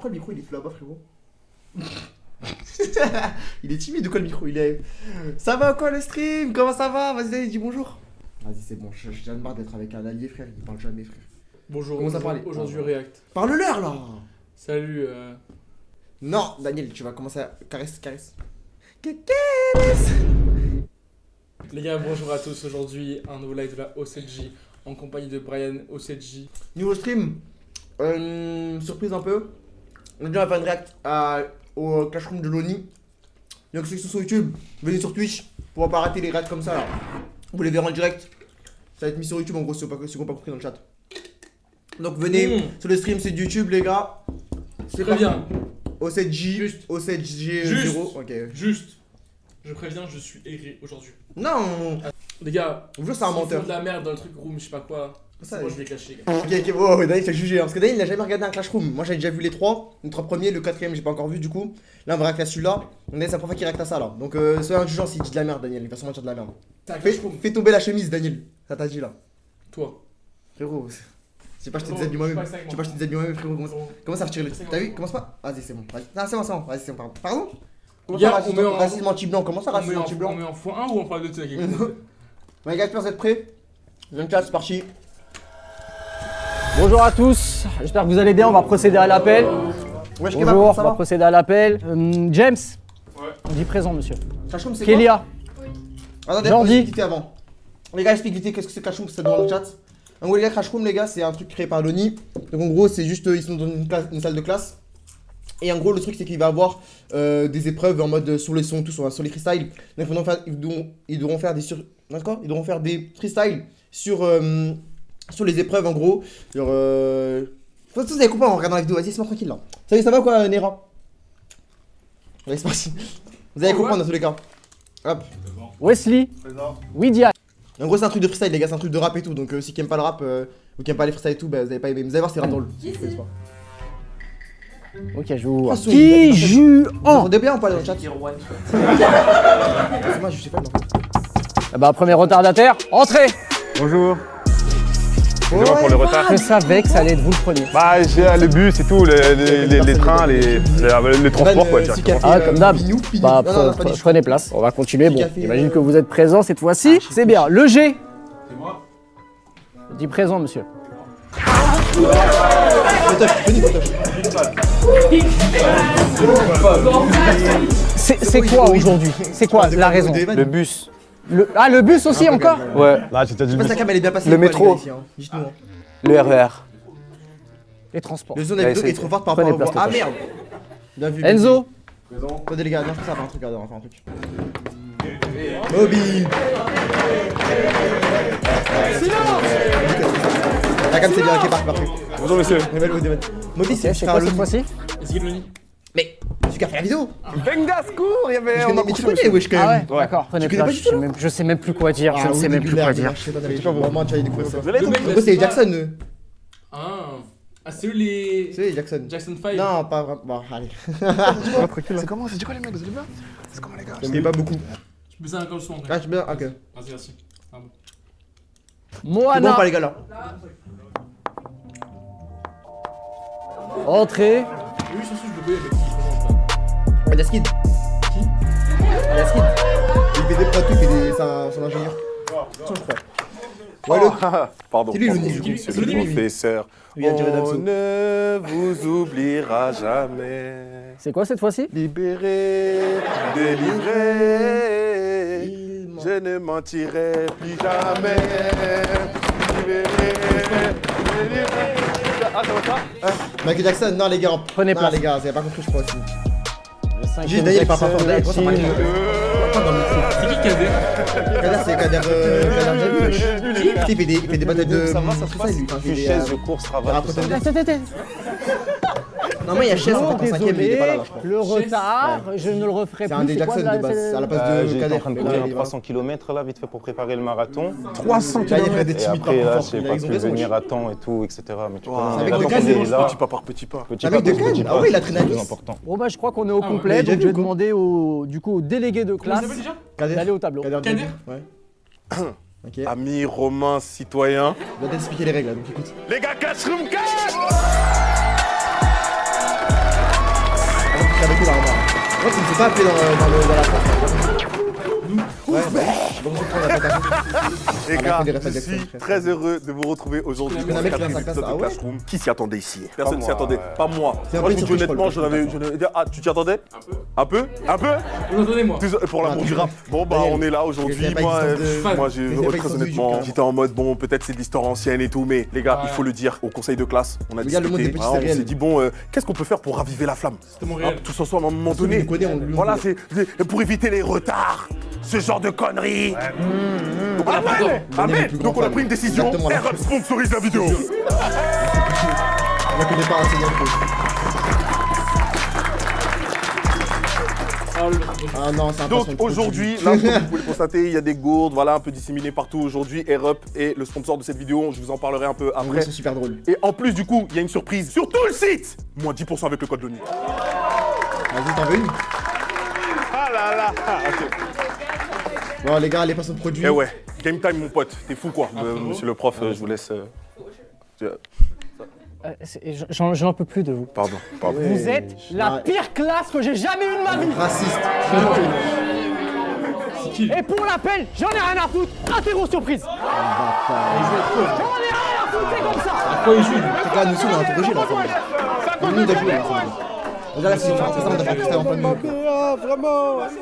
Pourquoi le micro il est là-bas, frérot? Il est timide ou quoi le micro? Il est. Ça va quoi le stream? Comment ça va? Vas-y, dis bonjour. Vas-y, c'est bon, j'ai déjà marre d'être avec un allié, frère. Il parle jamais, frère. Bonjour, Comment ça parle? aujourd'hui React. Parle-leur là! Salut. Non, Daniel, tu vas commencer à. Caresse. Les gars, bonjour à tous. Aujourd'hui, un nouveau live de la OCG en compagnie de Brian OCG. Niveau stream, surprise un peu. On a dit on va faire une react au Clash Room de Loni. Donc ceux qui sont sur YouTube, venez sur Twitch pour pas rater les reacts comme ça là. Vous les verrez en direct. Ça va être mis sur YouTube en gros, ceux qui n'ont pas compris dans le chat. Donc venez sur le stream, c'est de YouTube les gars. C'est très bien. OCG, Juste. OCG Juste. 0. Ok. Juste. Je préviens, je suis erré aujourd'hui. Non. Les gars, Vous c'est un s'ils menteur. font de la merde dans le truc room, je sais pas quoi. Ça, Moi je vais clasher, les gars. Ok, oh, Daniel t'a jugé, hein, parce que Daniel il n'a jamais regardé un Clash Room. Moi j'avais déjà vu les trois premiers, le quatrième j'ai pas encore vu du coup. Là on va réacter à celui-là. On est sa première fois qu'il réacte à ça là. Donc soyez indulgent s'il dit de la merde, Daniel, il va sûrement dire de la merde. C'est un Clash Room. Fais tomber la chemise, Daniel. Ça t'a dit là. Toi. Frérot, j'ai pas acheté des habits moi-même. J'ai pas acheté des habits moi-même, frérot. Comment ça retire les. T'as vu? Commence pas. Vas-y, c'est bon. Vas-y. Non, c'est bon. Vas-y, c'est bon. Pardon? Comment ça, racisme anti-blanc? Comment ça, racisme anti-blanc? On met en x1 ou on parle de ça? Ouais, les gars, j'espère que vous êtes prêts. 24, c'est parti. Bonjour à tous, j'espère que vous allez bien, on va procéder à l'appel. Wesh, Bonjour, ça on va va? procéder à l'appel. James, Ouais. on dit présent monsieur. Clash Room, c'est quoi? Kélia, Attendez, Jordi. explique vite avant. Les gars, explique vite qu'est-ce que c'est Clash Room, c'est dans le chat. En gros, les gars, Clash Room, les gars, c'est un truc créé par Loni. Donc en gros, c'est juste, ils sont dans une salle de classe. Et en gros, le truc, c'est qu'il va avoir des épreuves en mode sur les sons, tout sur les freestyles. Donc ils devront faire des d'accord, ils devront faire des freestyles sur les épreuves en gros. Genre, vous avez compris en regardant la vidéo, vas-y, c'est moi tranquille là. Salut, ça va quoi, Nera? Allez, c'est parti. Vous allez comprendre dans tous les cas. Hop. Wesley, Widia. En gros, c'est un truc de freestyle, les gars, c'est un truc de rap et tout. Donc, ceux qui aiment pas le rap, ou qui aiment pas les freestyles et tout, bah, vous allez pas aimer. Vous allez voir, c'est rap drôle. Ok, je vous vois. Ah, Qui joue Vous en entendez bien ou pas dans le chat? C'est moi, je suis fan. Ah bah, premier retardataire, entrez. Bonjour. Excusez-moi pour le retard. Je savais que ça allait être vous le premier. Bah, j'ai le bus et tout, les trains, les transports quoi. directement. Ah, comme d'hab. Bah, Non, pas du tout. prenez place, on va continuer. Bon, Café, j'imagine que vous êtes présent cette fois-ci. C'est bien. Le G. C'est moi. Dis présent, monsieur. C'est quoi aujourd'hui? C'est quoi la raison? Le bus. Le bus aussi encore? Ouais. Là, j'ai déjà dit Je le sais pas si bus. la cam elle est bien passée. Le ou pas, les métro. gars, ici, hein. Dites-nous. Hein. Le RER. Les transports. Le son de la vidéo est trop forte par Prenez rapport au. place, Ah Toto. merde! Bien vu. Enzo. Attendez les gars, non, je fais ça, on va faire un truc, regardez, on va faire un truc. Moby! La cam c'est bien, ok, parfait. Bonjour monsieur. Moby, c'est C'est quoi cette fois-ci? Est-ce qu'il est Loni? Mais, celui qui a fait la vidéo! Venga, secours, il y avait. Mais tu connais, wesh, quand Ah même! ouais, d'accord, prenez connais pas place. du tout, là? Je sais même plus quoi dire. Je ne sais même plus quoi dire. Je sais pas, vraiment, tu vas y découvrir ça. Vous allez Le mec, En gros, c'est Jackson, eux. Ah, c'est eux les. C'est Jackson. Jackson 5. Non, pas vraiment. Bon, allez. C'est comment? C'est quoi les mecs? Vous allez bien? C'est comment les gars? Je connais pas beaucoup. Je me sens un comme son. Ah, je suis bien, ok. Vas-y, merci. Ah bon. C'est bon, Moana. pas les gars là. Entrée. Oui, surtout, je le connais, mais qui présente pas. Aliaskid. Qui? Aliaskid. Il fait des pratiques, il fait son ingénieur. Ça, je crois. Ouais, le. Pardon. C'est lui, pardon, Loni. monsieur C'est lui, le lui. professeur. Oui, on dirait On Damso. ne vous oubliera jamais. C'est quoi cette fois-ci? Libéré, délivré, je ne mentirai plus jamais. Libéré, délivré. Ah, ça va ça? Michael Jackson, non les gars. Prenez non, place. les gars, vous avez pas compris, je crois aussi. Le cinquième J'ai Daniel, il parle pas fort. Jackson Daniel, ça parle Latine. pas dans le micro. C'est qui Kader? Kader, c'est Kader Javi. Il fait des batailles de. Ça va, ça se c'est passe. lui, quand il Tu est, chaises, je cours, travail. tout ça. Attends. Non, mais il y a Chess en fait en cinquième, mais il est pas là, Désolé, je crois. le retard, je ne le referai C'est plus. un des C'est quoi, Jackson là, de base, c'est- à la place de J'étais Kader. en train de Mais courir là, un il est 300 km là, vite fait pour préparer le marathon. 300 km. Là, il y a des Et timides après, par là, rapport. j'ai pas pu venir à temps et tout, etc. Mais tu C'est connais, avec la de temps Cannes, qu'on est là, Petit pas par petit pas. petit Avec pas de par petit Cannes. pas, Ah oui, il a c'est traîné à plus Nice. important. Bon bah je crois qu'on est au Ah ouais. complet, Vous l'avez donc je vais déjà vu, quoi demander au délégué de Comment ça classe s'appelle déjà? Kader. d'aller au tableau. Kader. Kader. Ouais. Ok. Amis, romains, citoyens. Je dois t'expliquer les règles là, donc écoute. Les gars, Clash Room 4. avec eux là-bas. Moi, tu me fais pas appeler dans la porte. Ouais, bah oui. Bon, on a pas tapé. Les On a gars, fait des refs je Jackson, suis frère. très heureux de vous retrouver aujourd'hui Tu pour connais le un mec qui vient quatrième dans sa épisode classe, de ah ouais Classroom. Qui s'y attendait ici? Personne Pas s'y moi, attendait, ouais. pas moi. C'est un Moi, peu je vous dis surprise, honnêtement, je crois, Ah, tu t'y attendais? Un peu? Un peu? Vous entendez moi? Pour l'amour Ah, du rap. Bon bah Daniel, on est là aujourd'hui. il y a pas Moi, existence de- moi il y a pas très existence de honnêtement, YouTube, j'étais en mode bon peut-être c'est de l'histoire ancienne et tout, mais les gars, Ouais. il faut le dire, au conseil de classe, on a Les gars, le monde discuté, des petits, hein, c'est on réel. s'est dit bon qu'est-ce qu'on peut faire pour raviver la flamme? C'était mon réel. Tous ensemble à un moment Personne donné. nous connaît, on lui Voilà, oublie. c'est pour éviter les retards, ce genre de conneries. Donc on a pris- Daniel Ah, est mais le plus donc grand on a fan. pris une décision. Exactement, là. Air sponsorise la vidéo. On la connaît pas assez bien trop. Ah, le Ah non, c'est un Donc passant de aujourd'hui, produit. là, comme vous pouvez le constater, il y a des gourdes, voilà, un peu disséminées partout aujourd'hui. Air Up est le sponsor de cette vidéo. Je vous en parlerai un peu En vrai, après. c'est super drôle. Et en plus, du coup, il y a une surprise sur tout le site. Moins 10% avec le code LONI. Vas-y, t'en veux une? Ah là là. Bon, les gars, les personnes de produits. Eh ouais, game time, mon pote. T'es fou quoi, frérot. monsieur le prof. Je vous laisse. J'en peux plus de vous. Pardon. Vous êtes la pire classe que j'ai jamais eue de ma vie. Raciste. Et pour l'appel, j'en ai rien à foutre. Interro surprise. J'en ai rien à foutre, c'est comme ça. Pourquoi il joue? C'est là, nous aussi, on a interrogé là ensemble. On nous a joué là ensemble. Déjà, là, c'est ça, on a fait un freestyle en plein milieu.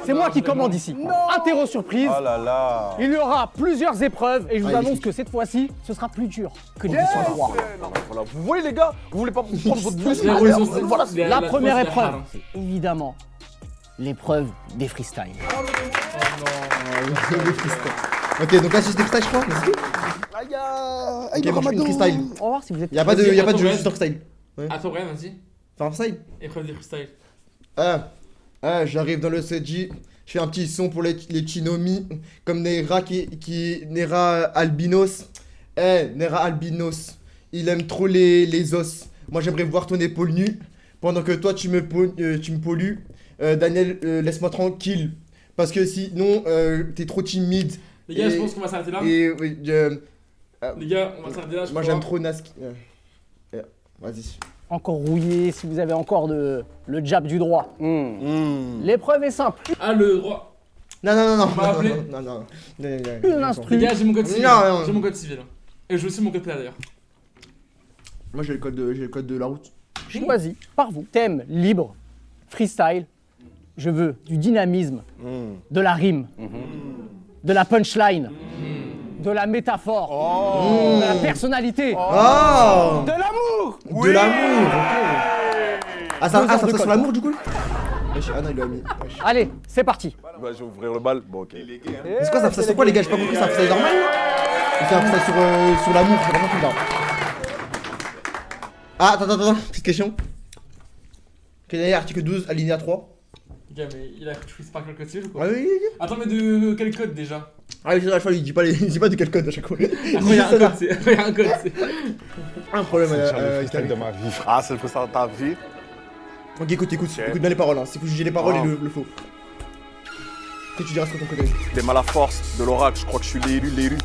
C'est moi qui commande ici. Interro surprise. Oh là là. Il y aura plusieurs épreuves et je vous Ah, il est annonce fou. que cette fois-ci, ce sera plus dur que l'édition 3. Voilà. Vous voyez les gars, vous voulez pas prendre votre bus. La résistance- Voilà. La première c'est la épreuve, halle, hein. c'est évidemment l'épreuve des freestyles. Ok, donc là, c'est juste des freestyles, je crois. Merci. Ok, bon, je fais une freestyle. On va voir si vous êtes. Y'a pas de Vas-y, jeu attends, juste freestyle. Attends, Brian, vas-y. Fais un freestyle. Épreuve des freestyle. J'arrive dans le CG, je fais un petit son pour les Chinomi, comme Nera Albinos. Nera Albinos, il aime trop les os. Moi j'aimerais voir ton épaule nue, pendant que toi tu me pollues. Daniel, laisse-moi tranquille, parce que sinon t'es trop timide. Les gars, je Et- pense qu'on va s'arrêter là. Et oui, Les gars, on va s'arrêter là. je moi crois. j'aime trop Naski. Vas-y. Encore rouillé, si vous avez encore le jab du droit. L'épreuve est simple. Ah, le droit. Non. m'a appelé Non. Une instru. Les gars, j'ai mon code civil. Non. J'ai mon code civil. Et je veux aussi mon code PA d'ailleurs. Moi j'ai le code de la route. Choisi par vous. Thème libre, freestyle. Je veux du dynamisme, de la rime, de la punchline, de la métaphore, de la personnalité, Oh de l'amour. De l'amour, ok. Ah, ça Deux heures de sur code. l'amour du coup? Wesh, ah non, il l'a mis. Wesh. Allez, c'est parti. Bah, je vais ouvrir le bal. Bon, ok. C'est quoi ça? C'est quoi les gars? J'ai pas compris, ça c'est normal là? Il fait un freestyle sur l'amour, c'est vraiment tout là. Ah, attends, petite question. Quel est l'article 12, alinéa 3? Les gars, mais il a choisi par quel code civil ou Ah quoi? oui. Attends, mais de quel code déjà? Ah oui, c'est vrai, il dit pas de quel code à chaque fois. Ah, il y a un code, c'est. Il y a un code, c'est. Un problème C'est le avec freestyle de ma vie. Ah, c'est le freestyle de ta vie. Ok, écoute bien les paroles, hein. C'est faut juger les paroles Ah. et le flow. Que tu diras sur ton côté. Les mal à force de l'oracle, je crois que je suis l'élu.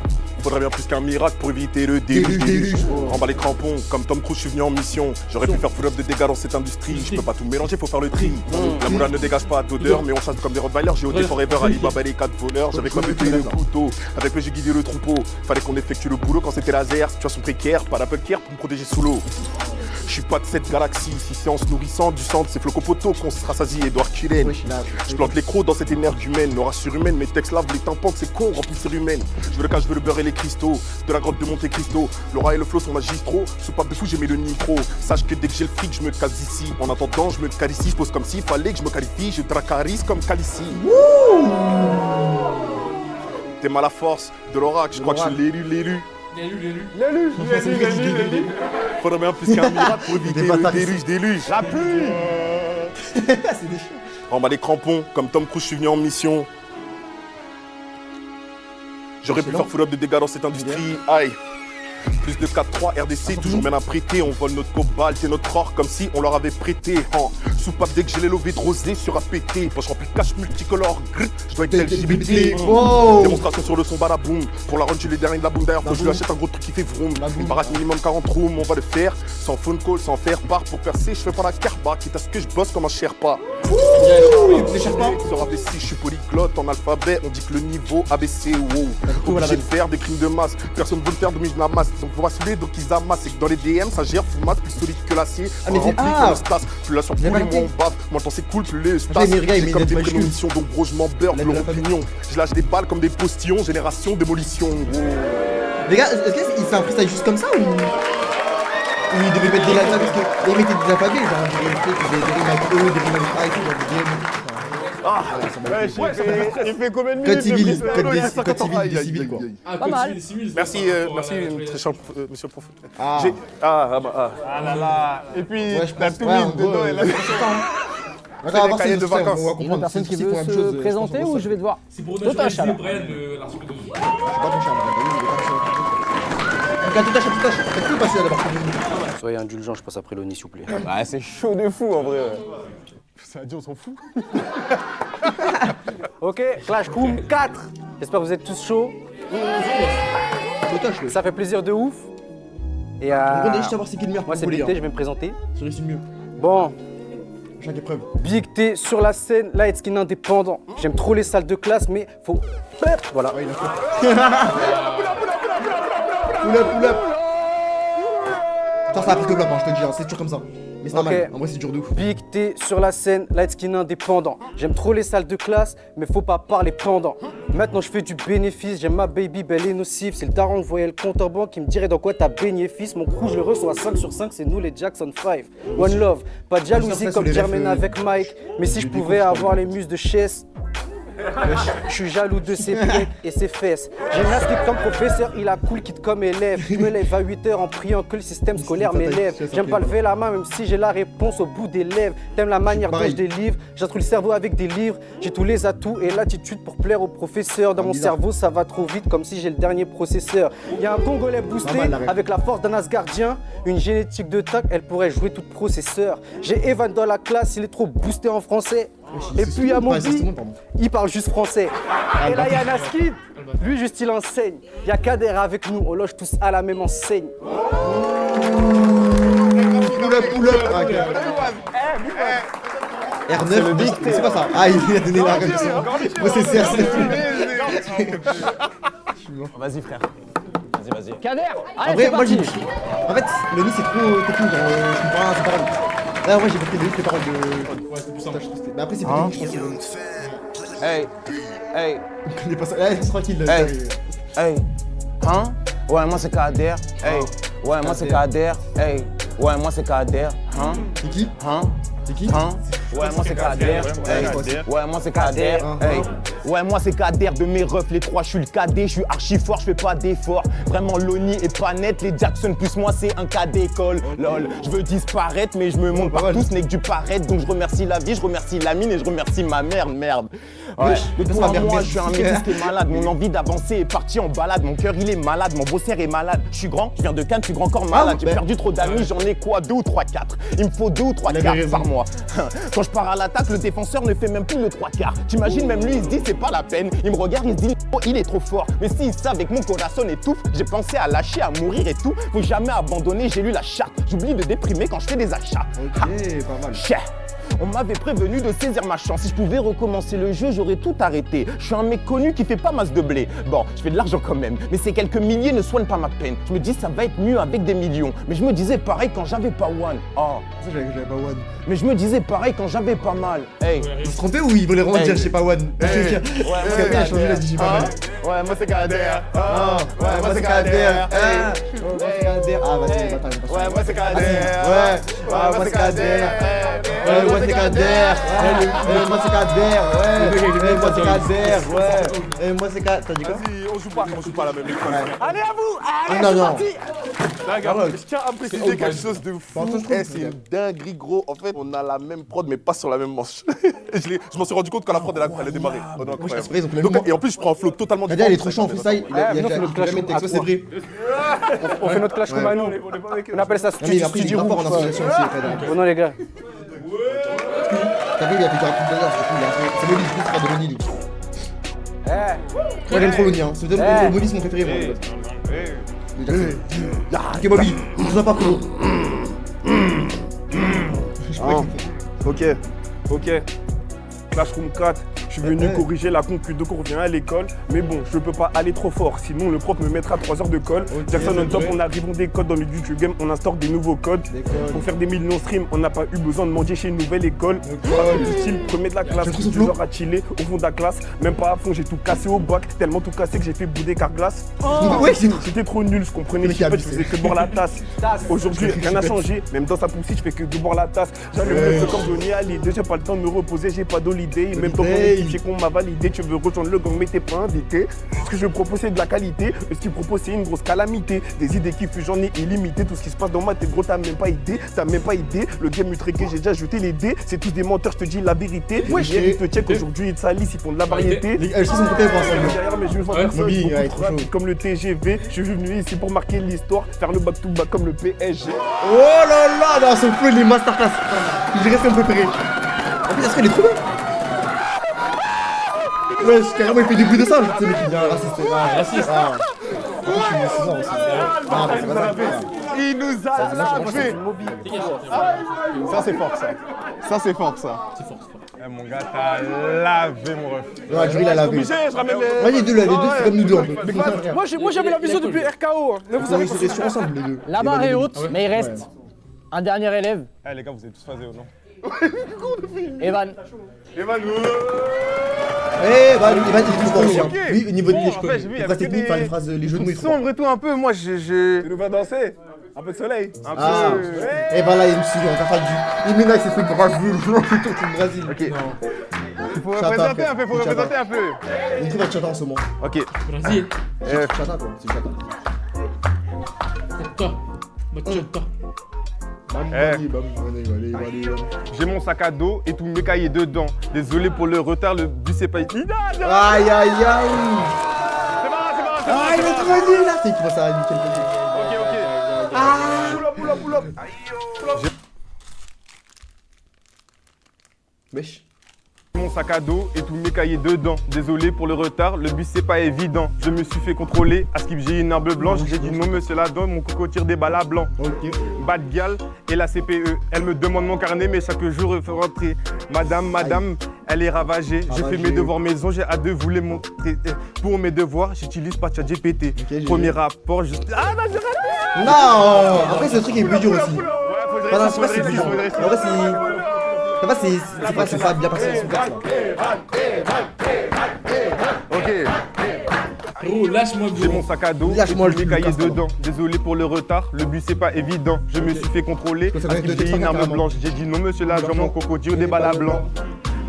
Faudrait bien plus qu'un miracle pour éviter le déluge. Déluge. Remballe les crampons, comme Tom Cruise, je suis venu en mission. J'aurais pu faire full up de dégâts dans cette industrie. Je peux pas tout mélanger, faut faire le tri. La moula ne dégage pas d'odeur, mais on chasse comme des rottweilers. J'ai ôté forever, Alibaba les 4 voleurs. J'avais pas buté le couteau, avec eux j'ai guidé le troupeau. Fallait qu'on effectue le boulot quand c'était laser. Situation précaire, pas d'Apple Care pour me protéger sous l'eau. Je suis pas de cette galaxie, si séance nourrissante du centre, c'est Flocopoto qu'on se rassasie, Edouard Cullen. Wesh, là. Je plante les crocs dans cette énergie humaine, l'aura surhumaine, mes textes lavent les tympans, c'est con, rempli de humaine. Je veux le cas, je veux le beurre et les cristaux, de la grotte de Monte Cristo. L'aura et le flow sont magistraux, sous pape de fou j'ai mis le nitro. Sache que dès que j'ai le fric, je me casse d'ici. En attendant, je me qualifie, je pose comme s'il fallait que je me qualifie, je dracarise comme Calici. T'es mal à force de l'oracle, je crois que je suis l'élu. L'élu. Faudrait bien plus qu'un miracle pour éviter Des le bâtards déluge. La pluie. C'est des chiens. Remballe les crampons, comme Tom Cruise, je suis venu en mission. J'aurais pu Excellent. faire full up de dégâts dans cette industrie. Aïe. Plus de 4-3 RDC, toujours bien apprêté. On vole notre cobalt et notre or comme si on leur avait prêté. Soupape dès que j'ai les lovés de rosé sur APT. Poche remplie de cash multicolore, je dois être LGBT. Wow. Démonstration sur le son badaboum. Pour la run, je suis les derniers de la boum. D'ailleurs, faut que je lui achète un gros truc qui fait vroom. Une baraque minimum 40 rooms, on va le faire. Sans phone call, sans faire part. Pour percer, je fais pas la carba. Quitte à ce que je bosse comme un Sherpa. Les Sherpa. Sur ABC, je suis polyglotte en alphabet. On dit que le niveau ABC, wow. Obligé de faire des crimes de masse. Personne veut le faire, domine la masse. Donc on va saouler, donc ils amassent. Et que dans les DM, ça gère full masse, plus solide que l'acier. Mais rempli comme le stas. Plus la surprise, moins on bave. Moi, le temps c'est cool, plus les stas. C'est comme des prémonitions, donc gros, je m'en beurre, de leur opinion. Je lâche des balles comme des postillons, génération démolition. Les gars, est-ce qu'il fait un freestyle juste comme ça ou il devait mettre des lines parce qu'il mettait des alphabets, genre des rimes avec E, des rimes avec A et tout, genre des DM. Il fait combien de Code minutes civil, code civil quoi. Ah, Pas mal. Merci, très cher monsieur le prophète. Ah. Ah là là. Et puis, Ouais, je t'as pense. tout Ouais, mis en gros, dedans et là, Attends, on va voir cahiers si de on va vacances. Il y a une comprendre. personne qui C'est veut pour la même se chose, présenter ou je vais devoir C'est pour Tout à chacun. Brian l'article de Je suis pas ton chat, regarde, tout tâche. Faites tout passer d'abord. Soyez indulgent, je passe après Loni, s'il vous plaît. Ah, c'est chaud de fou en vrai. Ça a dit, on s'en fout. Ok, Clash Room 4. J'espère que vous êtes tous chauds. Tout tâche. Ça fait plaisir de ouf. Et On va juste savoir c'est qui le meilleur moi, pour c'est vous, les Big T, gars. je vais me présenter. C'est le mieux. Bon, Chaque épreuve. Big T sur la scène, light skin indépendant. J'aime trop les salles de classe, mais faut. Voilà. Ouais, il a fait. Pull up. Ça a pris de flop, hein, je te le dis, hein, c'est toujours comme ça. Mais c'est normal, en vrai c'est dur de ouf. Big T sur la scène, light skin indépendant. J'aime trop les salles de classe, mais faut pas parler pendant. Maintenant je fais du bénéfice, j'aime ma baby belle et nocive. C'est le daron, voyait le compte en banque qui me dirait dans quoi t'as bénéfice. Mon crew je le reçois 5 sur 5, c'est nous les Jackson 5. One love, pas de jalousie comme Jermaine avec Mike. Mais si je pouvais avoir les muses de Chess, je suis jaloux de ses pecs et ses fesses. J'ai une astuce comme professeur, il a cool kit comme élève. Je me lève à 8h en priant que le système scolaire m'élève. J'aime pas lever la main même si j'ai la réponse au bout des lèvres. T'aimes la manière dont je délivre, j'instruis le cerveau avec des livres. J'ai tous les atouts et l'attitude pour plaire au professeur. Dans mon cerveau ça va trop vite comme si j'ai le dernier processeur. Il y a un Congolais boosté avec la force d'un Asgardien. Une génétique de tac, elle pourrait jouer toute processeur. J'ai Evan dans la classe, il est trop boosté en français. Et puis il y a Moby, il parle juste français. Et là il y a Naskid, lui juste il enseigne. Il y a Kader avec nous, on loge tous à la même enseigne. Pull up. Ah, ok. R9, c'est pas ça. Ah, il a donné la révision. Processeur, Vas-y, frère. Vas-y. Kader, En allez, vrai, c'est moi parti. En fait, le nid c'est trop technique, genre, je comprends rien, c'est pareil. Là, en vrai, j'ai compris les paroles de. Ouais, c'est plus simple. Mais après, c'est plus technique, je pense. Hey. Je connais pas ça. Là, c'est tranquille. Hey, hein? Ouais, moi c'est Kader. Hey, ouais, moi c'est Kader. Hey, ouais, moi c'est Kader. Hein? C'est qui? Hein? C'est qui? Hein? Ouais, moi c'est Kader. Hey, ouais, moi c'est Kader. Hey, ouais, moi c'est Kader de mes refs. Les trois, je suis le cadet. Je suis archi fort, je fais pas d'efforts. Vraiment, Loni est pas net. Les Jackson plus moi, c'est un cas d'école. Lol, je veux disparaître, mais je me monte partout. Ce n'est que du paraître. Donc je remercie la vie, je remercie la mine et je remercie ma mère. Merde. Ouais, de c'est toi ma à mère, moi, merde. je suis un métis qui est malade. Mon envie d'avancer est partie en balade. Mon cœur, il est malade. Mon beau cerf est malade. Je suis grand, je viens de Cannes, je suis grand corps malade. J'ai perdu trop d'amis, j'en ai quoi? 2 ou 3 4. Il me faut 2 ou 3 quarts par mois. Quand je pars à l'attaque, le défenseur ne fait même plus le 3 quarts. T'imagines, même lui, il se dit c'est pas la peine. Il me regarde, il se dit oh, il est trop fort. Mais s'il savait que mon corazon étouffe, j'ai pensé à lâcher, à mourir et tout. Faut jamais abandonner, j'ai lu la charte. J'oublie de déprimer quand je fais des achats. Ok, pas mal. Chais. On m'avait prévenu de saisir ma chance. Si je pouvais recommencer le jeu, j'aurais tout arrêté. Je suis un mec connu qui fait pas masse de blé. Bon, je fais de l'argent quand même, mais ces quelques milliers ne soignent pas ma peine. Je me dis ça va être mieux avec des millions. Mais je me disais pareil quand j'avais pas one. Oh. Ça, j'avais pas one. Mais je me disais pareil quand j'avais pas mal. Hey. Il se trompait ou il voulait vraiment dire je sais pas one? Parce qu'après, il a changé, il a dit j'ai pas mal. Ouais, moi c'est Kader. Ouais, moi c'est Kader. Moi c'est Kader. Ah, vas-y, bâtard. Ouais, moi c'est Kader. Ouais, moi c'est Kader. Ouais, moi c'est Kader. Moi c'est Kader. Ouais, moi c'est Kader. Ouais, moi c'est Kader. T'as dit quoi? Vas-y, on joue pas la même école. Allez à vous, allez, Non, c'est non. parti. Là, regarde, je tiens à préciser old quelque man. chose de fou. Bon, Eh, c'est une dinguerie, gros. En fait, on a la même prod, mais pas sur la même manche. Je m'en suis rendu compte quand la prod elle a démarré. Oh, non, incroyable. vrai, ils ont fait la Donc, même et en plus, je prends un flow totalement Kader, différent. il est trop chaud en freestyle. Il a jamais de texte, c'est vrai. On fait notre clash comme à nous. On appelle ça Non, mais après, il est studio grave fort en room. association aussi, Fred. Oh non les gars. T'as vu, il a fait du rapide bazar, c'est Molly, je pense de Lonnie, lui. Moi, j'aime trop Lonnie, hein. C'est peut-être Molly, c'est mon préféré, moi. Ok, Bobby, je sais pas trop. Ok. Classroom 4, je suis venu corriger la concu de cours, vient à l'école. Mais bon, je peux pas aller trop fort, sinon le prof me mettra 3 heures de colle. Jackson on top, on arrive, on décode dans le YouTube game, on instaure des nouveaux codes. Pour faire des millions stream, on n'a pas eu besoin de manger chez une nouvelle école. Du style, premier de la classe, 2 heures à chiller au fond de la classe. Même pas à fond, j'ai tout cassé au bac, tellement tout cassé que j'ai fait bouder Carglass. C'était trop nul, je comprenais pas, je faisais que boire la tasse. Aujourd'hui, rien n'a changé, même dans sa poussée, je fais que de boire la tasse. J'allume le cordonnier à l'idée, j'ai pas le temps de me reposer, j'ai pas d'olidée. Même dans mon équipe, j'ai qu'on m'a validé. Tu veux rejoindre le gang, mais t'es pas invité. Ce que je propose, c'est de la qualité. Ce qu'il propose, c'est une grosse calamité. Des idées qui fuient, j'en ai illimité. Tout ce qui se passe dans ma tête, gros, t'as même pas idée. Le game utréqué, j'ai déjà jeté les dés. C'est tous des menteurs, je te dis la vérité. Hier, ils te check, aujourd'hui, ils te salissent, ils font de la variété. Je sais son côté, Derrière, mais je veux voir personne. Beaucoup trop rapide comme le TGV. Je suis venu ici pour marquer l'histoire. Faire le back-to-back comme le PSG. Oh là là, dans son flow, les masterclass. Je reste mon préféré. En plus, ça serait les trop bien. Ouais, carrément, il fait des bruits de singe. C'est le mec qui devient raciste. Raciste. Je suis ça aussi. C'est pas ça. Il nous a lavé. Ça, c'est fort, ça. Ça, c'est fort, ça. C'est fort. Eh, mon gars, t'as lavé, mon ref. Ouais, Jury, il a lavé. Je ramène les. Ouais, les deux, c'est comme nous deux. Un peu. Moi j'avais la vision depuis RKO. Mais vous savez Ils étaient sur ensemble, les deux. La barre est haute, mais il reste un dernier élève, Eh, les gars, vous êtes tous phasés ou non? Evan. Evan, Eh, bah, Evan, il est trop fort aussi. Ok. Lui, au niveau de Bon, en fait, j'ai vu, il y les avait phrases que techniques, des- enfin, les phrases, les jeux de mots, il est trop fort. sombre et tout un peu, moi j'ai. Tu nous vas danser? Un peu de soleil. Un peu. Ah, et bah là, il me suit, on va faire du. Il ménage ses trucs Brésil, tout le Brésil. Ok. Faut Chata, représenter frère. un peu, faut Chata. représenter un peu. Il trouve à Chata en ce moment. Ok. Brésil. Chata, quoi, c'est Chata. Chata. J'ai mon sac à dos et tous mes cahiers dedans. Désolé pour le retard, le bus c'est pas. Aïe, aïe, aïe. Ah, il est trop nul là. C'est qu'il va s'arrêter quelque chose. Pull up. Wesh. Mon sac à dos et tous mes cahiers dedans. Désolé pour le retard, le bus c'est pas évident. Je me suis fait contrôler, à Skip j'ai une arme blanche. J'ai dit non monsieur la donne, mon coco tire des balles à blanc. Ok. Bad gal et la CPE, elle me demande mon carnet mais chaque jour il faut rentrer. Madame, elle est ravagée. J'ai fait mes devoirs maison, j'ai hâte de vous les montrer. Pour mes devoirs, j'utilise pas ChatGPT. j'ai Premier rapport, juste. Ah bah j'ai raté. Non. Après, ce truc est plus dur aussi. Ouais, faudrait Pas réussir, c'est plus dur. En vrai, c'est pas bien passé son classe là. Ok. Oh, lâche-moi J'ai gros. mon sac à dos, Lâche-moi et tous le mes cul, cahiers casse-toi. dedans. Désolé pour le retard, le bus c'est pas évident. Je me suis fait contrôler, Ça parce va que être j'ai une arme carrément. blanche. J'ai dit non monsieur l'agent, mon coco tire des balles à blanc.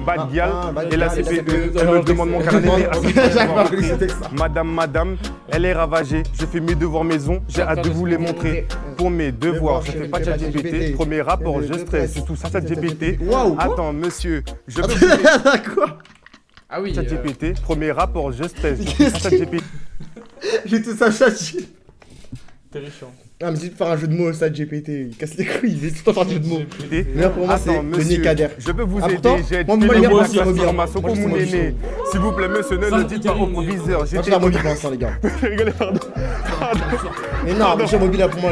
Bad gal bad et la gal, CPE, elle me demande mon carnet. mais à ce Chaque moment, fois que c'est texte là. Madame, elle est ravagée. Je fais mes devoirs maison, j'ai hâte de vous les montrer. Pour mes devoirs, je fais pas ChatGPT. Premier rapport, je stresse, c'est tout ça ChatGPT. Waouh. Attends monsieur, je peux vous Quoi? Ah oui. ChatGPT. Premier rapport, je stresse, c'est tout ça ChatGPT. J'ai tout ça chaché. Terrifiant. Ah, mais c'est de faire un jeu de mots, ça, GPT. Il casse les couilles, il est tout le temps faire du jeu de mots. Mais Mais là, pour moi, c'est le monsieur, Kader. je peux vous Ah, pourtant, aider, j'ai moi, été moi, le les gars, bon moi, c'est assassin Moby, hein. en Moi, Masoko, c'est mon Moby, aîné. S'il vous plaît, monsieur, ne Ça, le dites pas au terminé. proviseur. Moi, J'étais c'est la Moby pour l'instant, les gars. Rigolez, pardon. Mais non, monsieur Moby, là, pour moi.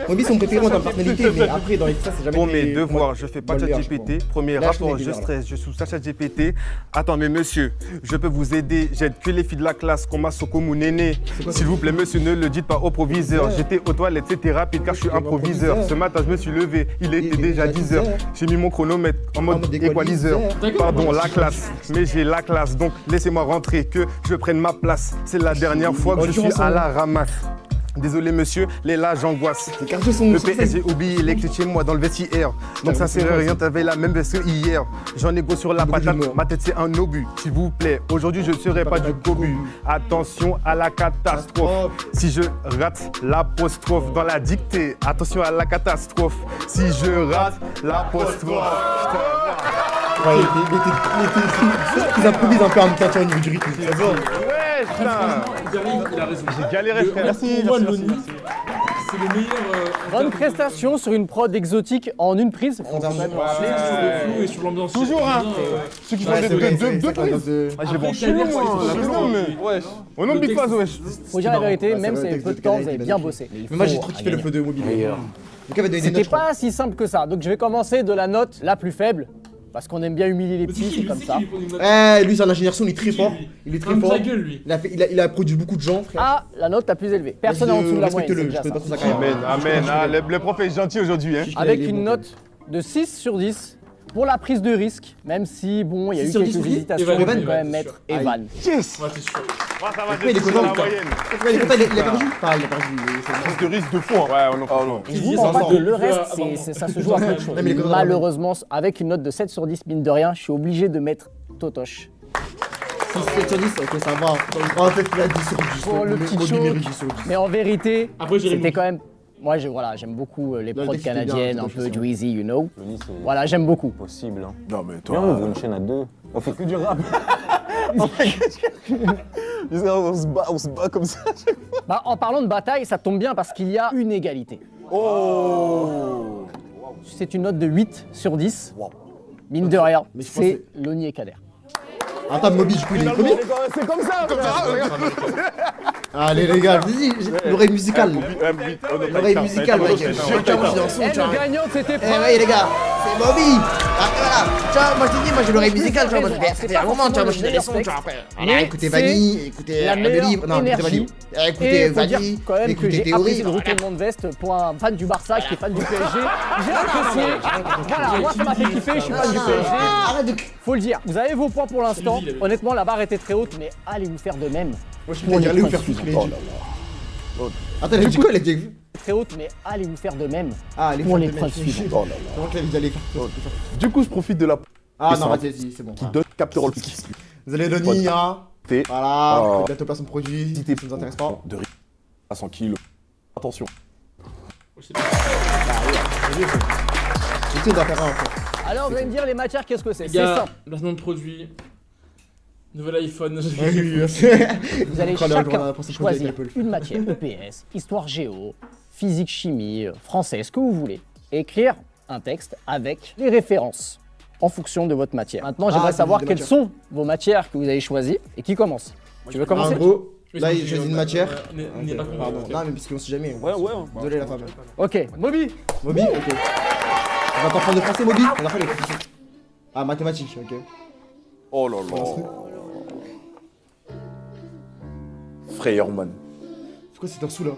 Moby, c'est mon préféré en termes de personnalité, mais après, dans les ça, c'est jamais. Pour mes été- devoirs, moi, je fais pas moi, le meilleur, ChatGPT. Premier Là, je rapport, connais je bien, là. stresse, je suis sous ChatGPT. Attends, mais monsieur, je peux vous aider. J'aide que les filles de la classe, comme Masoko, mon aîné. S'il vous plaît, monsieur, ne le dites pas au proviseur. J'étais aux toilettes, c'était rapide car je suis improviseur. Ce matin, je me suis levé, il était déjà 10h. J'ai mis mon chronomètre en mode équaliseur. Pardon, la classe, mais j'ai la classe, donc laissez-moi rentrer, que je prenne ma place. C'est la dernière fois que je suis à la ramasse. Désolé monsieur, là j'angoisse. Les cartes sont. Le PS, j'ai oublié les clés chez moi dans le vestiaire. Donc ça sert à rien, t'avais la même veste que hier. J'en ai go sur la Beaucoup de patate, humour. ma tête c'est un obus. S'il vous plaît, aujourd'hui je ne serai pas du cobu. Attention à la catastrophe. Si je rate l'apostrophe dans la dictée, attention à la catastrophe. Si je rate l'apostrophe. Ouais, il improvise un peu en même temps, tu vois, au niveau du rythme. Ouais, wesh, putain. Il a raison. J'ai galéré, frère. Pour moi, l'ONI, c'est le meilleur. Bonne prestation sur une prod exotique en une prise. En termes de- Sur le flou et sur l'ambiance. Toujours, hein. Ceux qui font des deux prises. Ah, j'ai bon chelou, moi. Chelou, mais. Wesh. Au nom de Big Faz, wesh. Faut dire la vérité, Ouais, même c'est si vrai, c'est peu de texte de temps, vous qualité, avez il a bien dit. bossé. Mais moi j'ai trop kiffé le feu de mobile. Donc il avait donné des C'était notes, je crois. pas si simple que ça. Donc je vais commencer de la note la plus faible. Parce qu'on aime bien humilier les petits, c'est comme ça. Lui c'est un ingénieur son, il est très fort. Il est très Ferme fort. ta gueule, lui. Il a produit beaucoup de gens, frère. Ah, la note la plus élevée. Personne en dessous de la moyenne. Respecte-le, c'est je déjà connais pas ça. trop sa carrière. Amen, amen. Ah, le prof est gentil aujourd'hui, hein. Avec Il est une bon, note de 6 sur 10 pour la prise de risque, même si bon, il y a 6 eu sur 10 quelques pour qui hésitations, Evan, on peut quand Evan, même c'est mettre sûr. Evan. Yes. Ouais, c'est sûr. Ah, ça va, Pourquoi il est c'est content, la putain moyenne. Il a perdu. Enfin, il a perdu. Prise de risque de fou. Hein. Ouais, on en Ah non. Je vous mens pas sent. que le reste, ça se joue à peu de choses. Non, mais il est content. Malheureusement, avec une note de 7 sur 10, mine de rien, je suis obligé de mettre Totoche. 7 sur 10, ok, ça va. En fait, il a 10 sur 10. Pour le petit mobile choc. mérite 10 sur 10. Mais en vérité, Après, j'ai c'était quand même... Moi, j'aime beaucoup les le prods texte était bien, canadiennes, un Totoche, peu c'est Dweezy, you know. Loni, c'est Voilà, j'aime beaucoup. possible. Hein. Non, mais Viens, on toi. ouvre une chaîne à deux. On fait que du rap. on se bat comme ça. Bah, en parlant de bataille, ça tombe bien parce qu'il y a une égalité. Oh. C'est une note de 8 sur 10. Mine de rien, Mais je pense c'est Loni et Kader. Attends, Moby, du coup, il est premier. C'est comme ça. Allez, les gars, vas-y, l'oreille musicale. L'oreille musicale, mec. Tiens, moi, je suis dans le son, Et tu vois. le gagnant de cette Eh épreuve, ouais les gars, c'est Moby. Ah voilà, tu vois, moi je t'ai dit, moi j'ai l'oreille musicale, tu vois, moi je C'est fais pas un moment, tu vois, moi je suis dans les forcément sons, tu vois, le après. mais Allez, écoutez c'est Vanille, écoutez la meilleure Livre, non, écoutez énergie. Vanille, écoutez Et faut dire Vanille, quand même que écoutez j'ai Théorie. apprécié le retournement de veste pour un fan du Barça qui est fan du PSG. J'ai apprécié. Voilà, moi ça m'a fait kiffer, je suis fan du PSG. Arrête de... Faut le dire, vous avez vos points pour l'instant. Honnêtement, la barre était très haute, mais allez vous faire de même. Moi je suis allé allez vous faire foutre les yeux. Attends, il a dit quoi, il a dit vu? Très haute, mais allez vous faire de même. Ah, allez Pour faire les de preuves même. suivantes. Comment qu'il a dit allez faire Du coup, je profite de la. Ah Et non, ça, vas-y, c'est bon. Qui donne capteur all Vous allez donner, hein. T. Voilà, Oh. bientôt place son produit, si ça nous intéresse pas. De risque à 100 kilos. Attention. Et tu dois faire un en fait. Alors vous allez me dire les matières, qu'est-ce que c'est? Les C'est gars, simple. placement de produit. Nouvel iPhone. Vous allez Prends le chacun journal pour ce choisir projet, une matière, EPS, histoire géo, physique chimie, français, ce que vous voulez. Et écrire un texte avec les références en fonction de votre matière. Maintenant, j'aimerais c'est savoir des quelles matières. sont vos matières que vous avez choisies et qui commence. Tu veux En commencer? gros, là il choisit une matière. N'est pas con. Pardon, non mais parce qu'on sait jamais. Ouais. Désolé la femme. Ok, Moby. Moby, ok. On va t'apprendre le français, Moby. On a fait les professeurs. Ah, mathématiques, ok. Oh là là. Freyerman. C'est quoi cet heure sous là?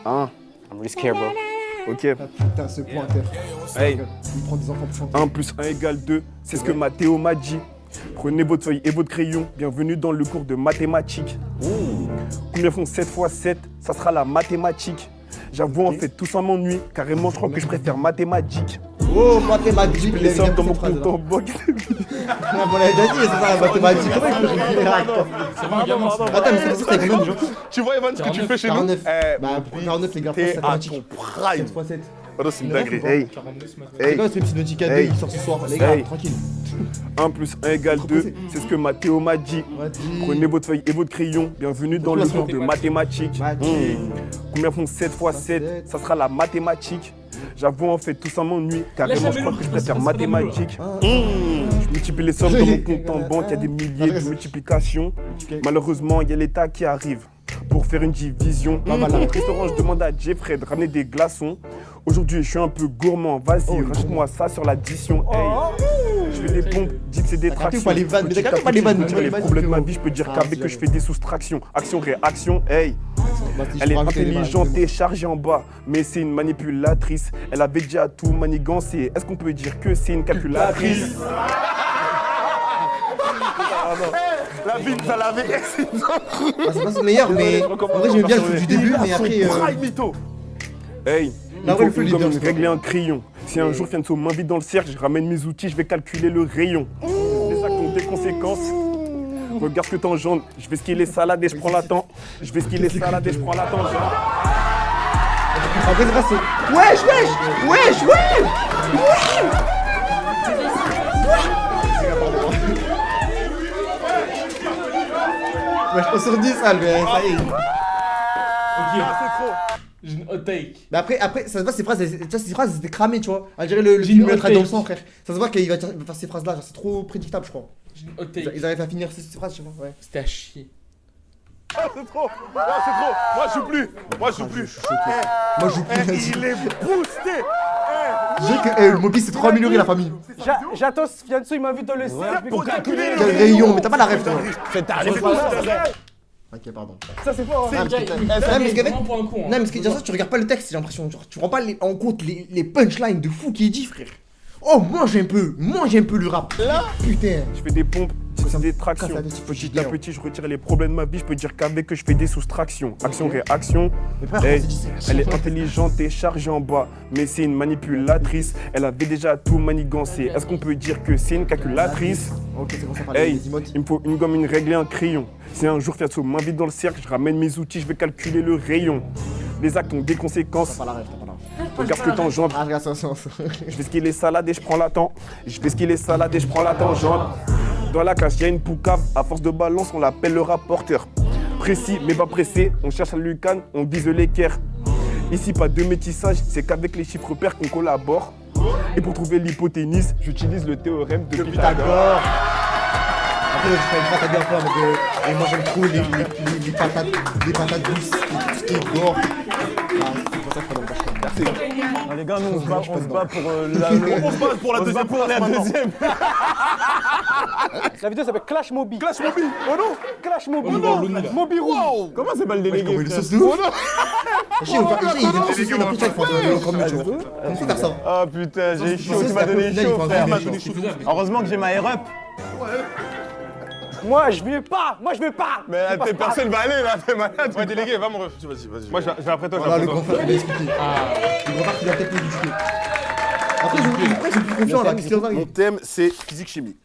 Hein. I'm really scared, bro. Ok. Ah putain, ce pointeur. Hey. Il prend des enfants pour chanter. 1 plus 1 égale 2, c'est ce que Mathéo m'a dit. Prenez votre feuille et votre crayon, bienvenue dans le cours de mathématiques. Combien font 7 x 7? Ça sera la mathématique. J'avoue, en fait, tout ça m'ennuie. Carrément, je crois que je préfère mathématiques. Oh, mathématiques. Les sommes dans mon compte en banque. Ah, bon, on l'avait déjà dit, c'est ça la mathématique. Comment il peut jouer les racks? C'est pas un gamin, ça. Attends, mais c'est pour ça que t'as combien de gens? Tu vois, Evan, ce que tu fais chez nous 49. Eh, Bah, pour 49, les gars, T'es c'est à mathématiques. ton prime. 7 x 7. Oh non, c'est une Il est dinguerie. ref ou pas Hey, 42, ce matin. C'est hey, quoi ce Psychotic 2 Hey. qui sort ce soir? Les gars, Hey. tranquille. 1 plus 1 égale 2, c'est ce que Mathéo m'a dit. Prenez votre feuille et votre crayon, bienvenue dans le cours de mathématiques. Mathématiques. Combien font 7 x 7? Ça sera la mathématique. J'avoue, en fait, tout ça m'ennuie. Carrément, je crois que je préfère mathématiques. Je multiplie les sommes dans mon compte en banque, il y a des milliers de multiplications. Malheureusement, il y a l'État qui arrive pour faire une division. Au restaurant, je demande à Jeffrey de ramener des glaçons. Aujourd'hui, je suis un peu gourmand. Vas-y, rajoute-moi ça sur l'addition. Hey, je fais des pompes, dites c'est des T'as capté ou tractions. pas les vannes? Mais t'as Petit capté à ou pas les petit, vannes? je Tu vois les les vannes, problèmes de ma frérot. vie, je peux dire Ah, qu'avec c'est que je fais des soustractions. Action, réaction, hey. Elle est intelligente et chargée en bas, mais c'est une manipulatrice. Elle avait déjà tout manigancé. Est-ce qu'on peut dire que c'est une calculatrice? La vie, ça l'avait. Ah, c'est pas son meilleur, mais en vrai, j'aime bien le truc du début, mais après. mytho. Hey, Là, il ouais, le faut feu, une il est gomme, bien, régler un crayon. Si un jour Fianso m'invite dans le cercle, je ramène mes outils, je vais calculer le rayon. Les actes ont des conséquences. Regarde ce que t'engendres. Je vais skier les salades et je prends la tangente. Je vais skier les salades et je prends la tangente. Après, c'est pas c'est. Wesh! wesh, sur 10, ça, mais ça y est. Ok, c'est trop. j'ai une hot take. Mais après, ça se voit, ces phrases, elles étaient cramées, tu vois. Elle dirait le J'ai film une va hot être dans le take. sang, frère. Ça se voit qu'il va faire ces phrases-là, genre, c'est trop prédictable, je crois. J'ai une hot take. Ils arrivent à finir ces phrases, je sais pas, ouais. C'était à chier. Ah, c'est trop. Ah, c'est trop. Moi, je joue plus. Moi, je joue plus. Moi, je joue plus, vas-y. Il est boosté. J'ai que le Moby, c'est trop amélioré, la famille. J'attends, Fianso, il m'invite dans le cercle. Pour calculer Quel rayon, mais t'as pas la rêve, toi. C'est arrivé pour ça, frère. Ok, pardon. Ça, c'est fort. Ah, Le gars, putain. il me Non, mais prend ce qu'avec- vraiment pour un con. Non, mais ce qui est dire ça, tu regardes pas le texte, j'ai l'impression. Genre, tu prends pas en compte les punchlines de fou qui est dit, frère. Oh, mange un peu le rap. Là, putain. Je fais des pompes, Ça me des casse tractions. la tête, il faut Petit chier, à petit, je retire les problèmes de ma vie. Je peux dire qu'avec eux, je fais des soustractions. Action, réaction. Mais pas Hey, français, c'est- elle est intelligente et chargée en bas, mais c'est une manipulatrice. Elle avait déjà tout manigancé. Est-ce qu'on peut dire que c'est une calculatrice? Ok, c'est bon, ça parle Hey, des emotes. il me faut une gomme, une règle et un crayon. Si un jour Fiatso m'invite dans le cercle, je ramène mes outils, je vais calculer le rayon. Les actes ont des conséquences. T'as pas la rêve, t'as pas la rêve. Regarde ce que t'engendres. Ah, regarde ça. Je fais skier les salades et je prends la tangente. Je fais skier les salades et je prends la tangente. Dans la cage, il y a une poucave. À force de balance, on l'appelle le rapporteur. Précis, mais pas pressé. On cherche à Lucan, on vise l'équerre. Ici, pas de métissage, c'est qu'avec les chiffres pairs qu'on collabore. Et pour trouver l'hypoténuse, j'utilise le théorème de Pythagore. Après, je fais une patate bien fort, et moi j'aime trop les patates douces, tout ce qui est gore. Ah, c'est pour ça que je fais dans le bâche. Merci. Ah, les gars, nous, on se bat pour On se bat pour la deuxième place maintenant. La vidéo s'appelle Clash Moby. Clash Moby. Oh non. Clash Moby. On y va en Loni, là. Moby Roux. Comment c'est pas le délégué? Comment il est frère sauce de ouf. Chier, il vient de saucer, après ça, il faut encore mieux, tu vois. On peut faire ça. Ah putain, j'ai chaud, c'est tu m'as ça, donné au final, chaud, il faut frère. un C'est faisable. Heureusement que j'ai ma air up. Moi, je vais pas. Mais là, tes personnes va aller là, t'es malade. Ouais, délégué, va mon ref. Vas-y. Moi, je vais après toi. Voilà, je le vais grand après toi. frère, il va expliquer. Le grand frère qui va peut-être m'éduquer. Après, ils sont plus confiants là, qu'est-ce qu'il y a? Mon thème, c'est physique-chimie.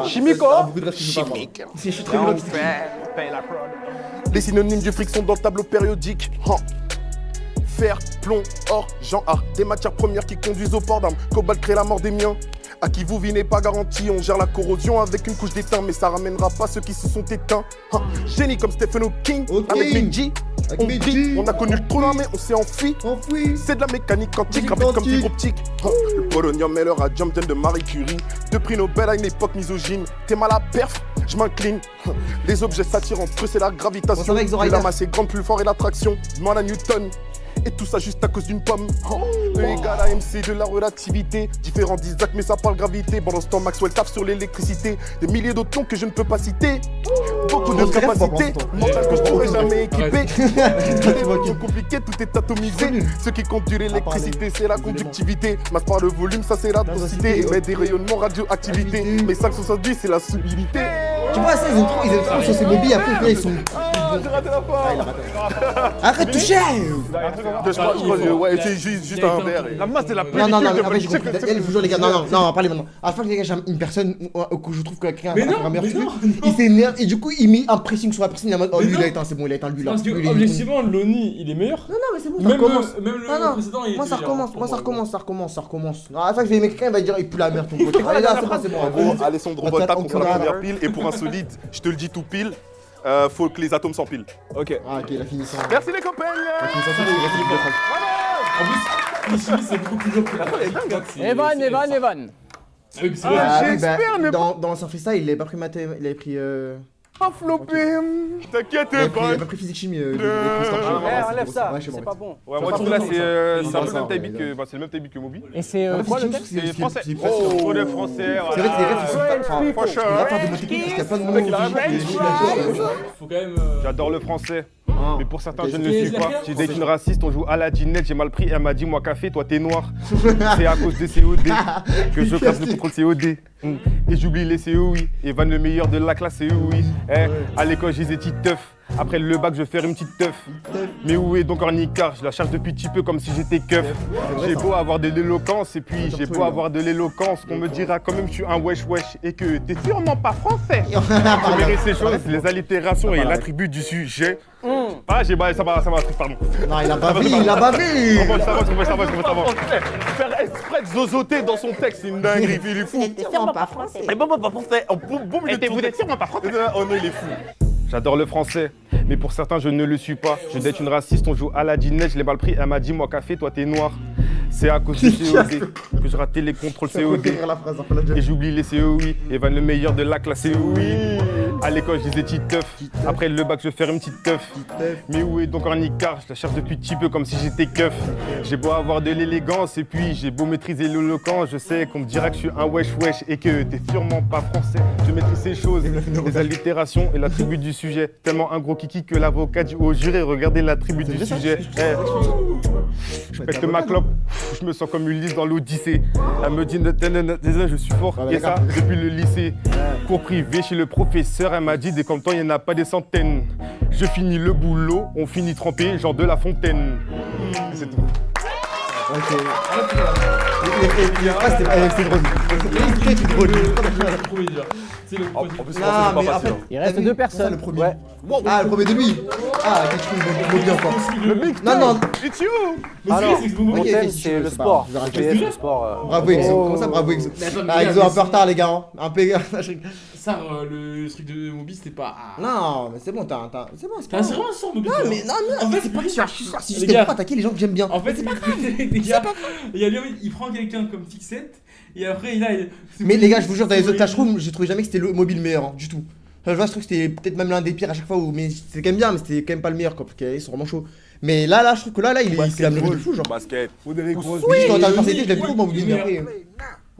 Chimico. Beaucoup de rêves que je veux pas voir. Si je suis très nul en physique. Les synonymes du fric sont dans le tableau périodique. Fer, plomb, or, Jean art. Des matières premières qui conduisent au port d'armes. Cobalt crée la mort des miens. À qui vous vie n'est pas garanti, on gère la corrosion avec une couche d'étain, mais ça ramènera pas ceux qui se sont éteints. Génie comme Stephen Hawking, avec Benji. Avec On Benji. brille, on a connu le trou mais on s'est enfui. Enfoui. C'est de la mécanique quantique, Mécanique rapide comme quantique. fibre optique. Le polonium et le radium viennent de Marie Curie. Deux prix Nobel à une époque misogyne. T'es mal à perf, je m'incline. Les objets s'attirent entre eux, c'est la Bon, gravitation. ça va avec Plus Zoraida. la masse est grande, plus fort est l'attraction. Demande à Newton. Et tout ça juste à cause d'une pomme. E égale à MC de la relativité. Différents d'Isaac, mais ça parle gravité. Pendant ce temps, Maxwell tape sur l'électricité. Des milliers d'autres noms que je ne peux pas citer. Beaucoup de On dirait pas capacités pour mentales que je pourrais jamais équiper. Tu Tout vois est qui- compliqué, tout est atomisé. nul. Ce qui conduit l'électricité, c'est la conductivité. Masse par le volume, ça c'est la densité. densité, Mais ok. des rayonnements radioactivité. Activité. Mais 570, c'est la sublimité. Tu vois, ça, ils aiment trop sur ces mobiles, après, là, ils sont. J'ai raté la part. Arrête de toucher! Je crois que ouais, c'est juste un verre. La masse, c'est la Non, non, non, mais après, j'ai pellicule. compris. Elle, je vous jure, les gars, non, on va parler maintenant. À la fin, les gars, j'aime une personne que je trouve que quelqu'un Mais a fait non, un meilleur mais truc. non, Il s'énerve et du coup, il met un pressing sur la personne. Il est en mode, oh, Mais lui, il non. a éteint, c'est bon, il a éteint lui là. Parce que, Lui, il est- objectivement, Loni, il est meilleur. Non, mais c'est bon, ça Même recommence. même Non, le non. précédent, il Moi, ça était recommence, meilleur. moi, ça recommence. À la fin, je vais aimer quelqu'un, il va dire, il pue la merde, ton pote. Allez, là, c'est bon. En gros, Alessandro Attends, Volta on contre la prend la- première pile. Et pour un solide, je te le dis tout pile, faut que les atomes s'empilent. Ok. Ah, ok, il a fini ça. Merci les copains. Il a fini ça, il a fini deux phrases. En plus, les chimies, c'est beaucoup plus dur que la Evan. Ah oui, c'est Ah, vrai. oui, bah, dans son freestyle, il avait pas pris maths, il avait pris. T'inquiète Il pas. avait pas pris physique chimie. Enlève ça, Ouais, c'est pas bon. Ouais, moi, Ça je trouve là, va, c'est ça. un Ça peu va, le même ouais, type que. Bah, c'est le même type que Moby. Et c'est En fait, quoi le c'est texte juste que C'est français. c'est Oh, presque- de français. C'est vrai que les rêves, ils sont pas. Enfin, Franchement, on va faire des mots techniques parce qu'il y a plein de mots. Faut quand même. J'adore le français. Mais pour certains, je ne le Et suis je pas. l'ai J'ai fait. date une raciste, on joue à la dinette, j'ai mal pris. Elle m'a dit, moi, café, toi, t'es noir. C'est à cause des COD que je casse le contrôle COD. Et j'oublie les COI. Evan, le meilleur de la classe, COI. À l'école, j'ai des petites teufs. Après le bac, je vais faire une petite teuf. Mais où est donc Ornicard? Je la cherche depuis petit peu comme si j'étais keuf. J'ai beau avoir de l'éloquence et puis j'ai beau avoir de l'éloquence. Qu'on me dira quand même que je suis un wesh wesh et que t'es sûrement pas français. Je verrai ces choses, les allitérations et l'attribut du sujet. Ah, j'ai ça va, pardon. Non, il a bavé, il a bavé. Ça va. Faire exprès de zozoter dans son texte, c'est une dinguerie. Il est fou. Sûrement pas français. Mais bon, pas français. Oh, boum, boum, Vous êtes sûrement pas français. Oh non, il est fou. J'adore le français, mais pour certains je ne le suis pas. Je date une raciste, on joue à la dinette, je l'ai mal pris, elle m'a dit moi café, toi t'es noir. C'est à cause de COD que je ratais les contrôles COD. Et j'oublie les COI, Evan le meilleur de la classe COI. À l'école je disais Titeuf, après le bac je vais faire une petite teuf. Mais où est donc un Icard? Je la cherche depuis petit peu comme si j'étais keuf. J'ai beau avoir de l'élégance et puis j'ai beau maîtriser l'éloquence. Je sais qu'on me dira que je suis un wesh et que t'es sûrement pas français. Je maîtrise ces choses, les allitérations et l'attribut du sujet. Tellement un gros kiki que l'avocat dit au juré, regardez l'attribut du sujet. Je pète ma clope, je me sens comme Ulysse dans l'Odyssée. Elle me dit je suis fort et ça depuis le lycée. Cours privé chez le professeur, elle m'a dit des comme toi il n'y en a pas des centaines. Je finis le boulot, on finit trempé, genre de la fontaine. C'est tout. Ok. C'était drôle. C'était drôle. C'est le premier. En plus, Non, mais en fait, Il reste deux personnes. Le premier. Ouais. Ah, le premier de lui. Ah, quelque chose de bien encore. Non. It's you. Alors, c'est mon Ok, thème ok, c'est le c'est pas sport. grave, GPS, le sport. Bravo Exo. Comment ça, bravo Exo? Ah, Exo un peu en retard, les gars. Hein. Un peu. Ça, le truc de Moby, c'était pas. Non, mais c'est bon, c'est bon, c'est T'as pas. vraiment sur Moby. Non, toi. mais non, En fait, c'est pas sûr. C'est Les juste gars. pour attaquer les gens que j'aime bien. En fait, c'est pas grave. Les gars, il y a lui, il prend quelqu'un comme fixette et après il a. Mais les gars, je vous jure, dans les autres classrooms, j'ai trouvé jamais que c'était le mobile meilleur, hein, du tout. Enfin, je vois, je trouve que c'était peut-être même l'un des pires à chaque fois, mais c'était quand même bien, mais c'était quand même pas le meilleur, quoi, parce qu'ils sont vraiment chauds. Mais là, je trouve que là, il a le de fou, genre. Basket. Oui, je suis en personnalité, je l'aime trop, moi, mobile, mais après.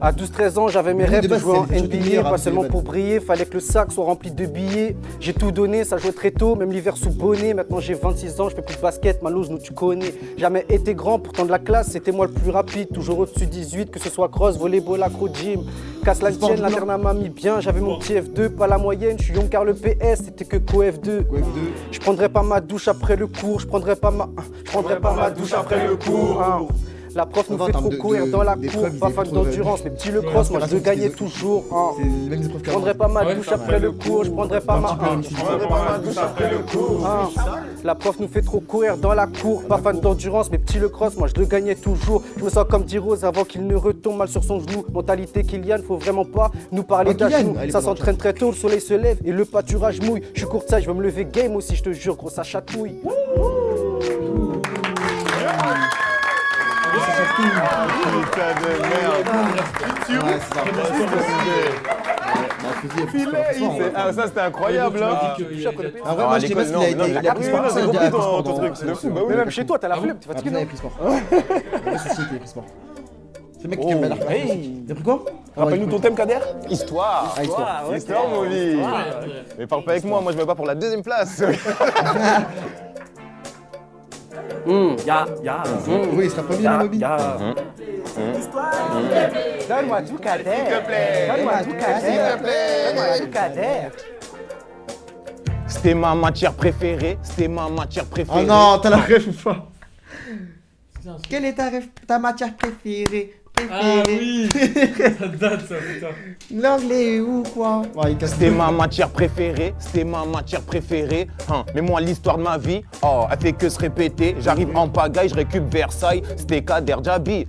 À 12-13 ans, j'avais mes Mais rêves de de base, jouer en c'est le NBA, meilleur pas à seulement Bad. pour briller, fallait que le sac soit rempli de billets. J'ai tout donné, ça jouait très tôt, même l'hiver sous bonnet. Maintenant j'ai 26 ans, je fais plus de basket, ma loose, nous tu connais. Jamais été grand, pourtant de la classe, c'était moi le plus rapide. Toujours au-dessus 18, que ce soit cross, volleyball, accro, gym. Casse la tienne, l'internat m'a mis bien, j'avais mon petit F2, pas la moyenne. Je suis young car le PS, c'était que co F2. Je prendrai pas ma douche après le cours, je prendrai pas ma douche après le cours. hein. La prof nous Enfin, fait en trop termes courir dans la d'épreuves, cour, ils pas étaient fan trop, d'endurance, mais petit le cross, moi je le gagnais toujours. hein. C'est les mêmes épreuves Je prendrai pas ma douche après le cours, je prendrai pas ma douche après le cours. hein. La prof nous fait trop courir dans la cour, pas fan d'endurance, mais petit le cross, moi je le gagnais toujours. Je me sens comme D-Rose avant qu'il ne retombe mal sur son genou. Mentalité Kylian, faut vraiment pas nous parler Oh, Kylian, d'agneau. allez, Ça pendant s'entraîne très tôt, le soleil se lève et le pâturage mouille. Je suis courtisane, je veux me lever game aussi, je te jure, gros ça chatouille. Putain de merde. Ouais, c'est ça. Ah, ça c'était incroyable. Hein. En vrai, moi, je sais pas ce qu'il a été. Il a pris sport, ça, il a pris sport ton truc, c'est de fou. Bah oui. Mais même chez toi, t'as la flemme, t'es Ah, fatigué. putain, il a pris sport. Le souci, il a pris sport. C'est le mec qui aime bien la T'as pris quoi? Rappelle-nous ton thème, Kader. Histoire. Ah, histoire. Histoire, mon vie. Mais parle pas avec moi je me bats pour la deuxième place. Oui, il sera premier dans le mobile. Donne-moi tout, Kader. Donne-moi tout, Kader. C'était ma matière préférée. Oh non, t'as la ref ou pas? Quelle est ta matière préférée? Ah oui. Ça date ça, putain. L'anglais ou quoi? Ouais, il casse C'était ma matière préférée. Hein. Mais moi, l'histoire de ma vie, oh, elle fait que se répéter. J'arrive en pagaille, je récupère Versailles. C'était Kader Djabi.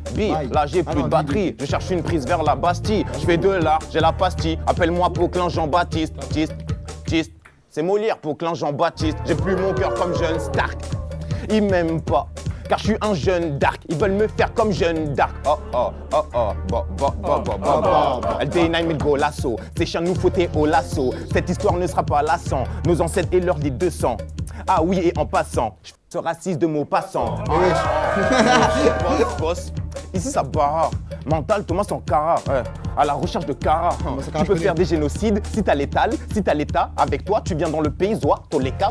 Là, j'ai plus de batterie. Je cherche une prise vers la Bastille. Je fais de l'art, j'ai la pastille. Appelle-moi Poquelin Jean-Baptiste. C'est Molière, Poquelin Jean-Baptiste. J'ai plus mon cœur comme jeune Stark. Ils m'aiment pas. Car je suis un jeune dark, ils veulent me faire comme jeune dark. LD9 1000 go lasso, ces chiens nous fautaient au lasso. Cette histoire ne sera pas lassant, nos ancêtres et leur des 200. Ah oui, et en passant, je ce raciste de mots passants. Boss, ici ça barre. Mental, Thomas Sankara, à la recherche de Cara. Tu peux faire des génocides si t'as l'étal, si t'as l'état. Avec toi, tu viens dans le pays, Toleka.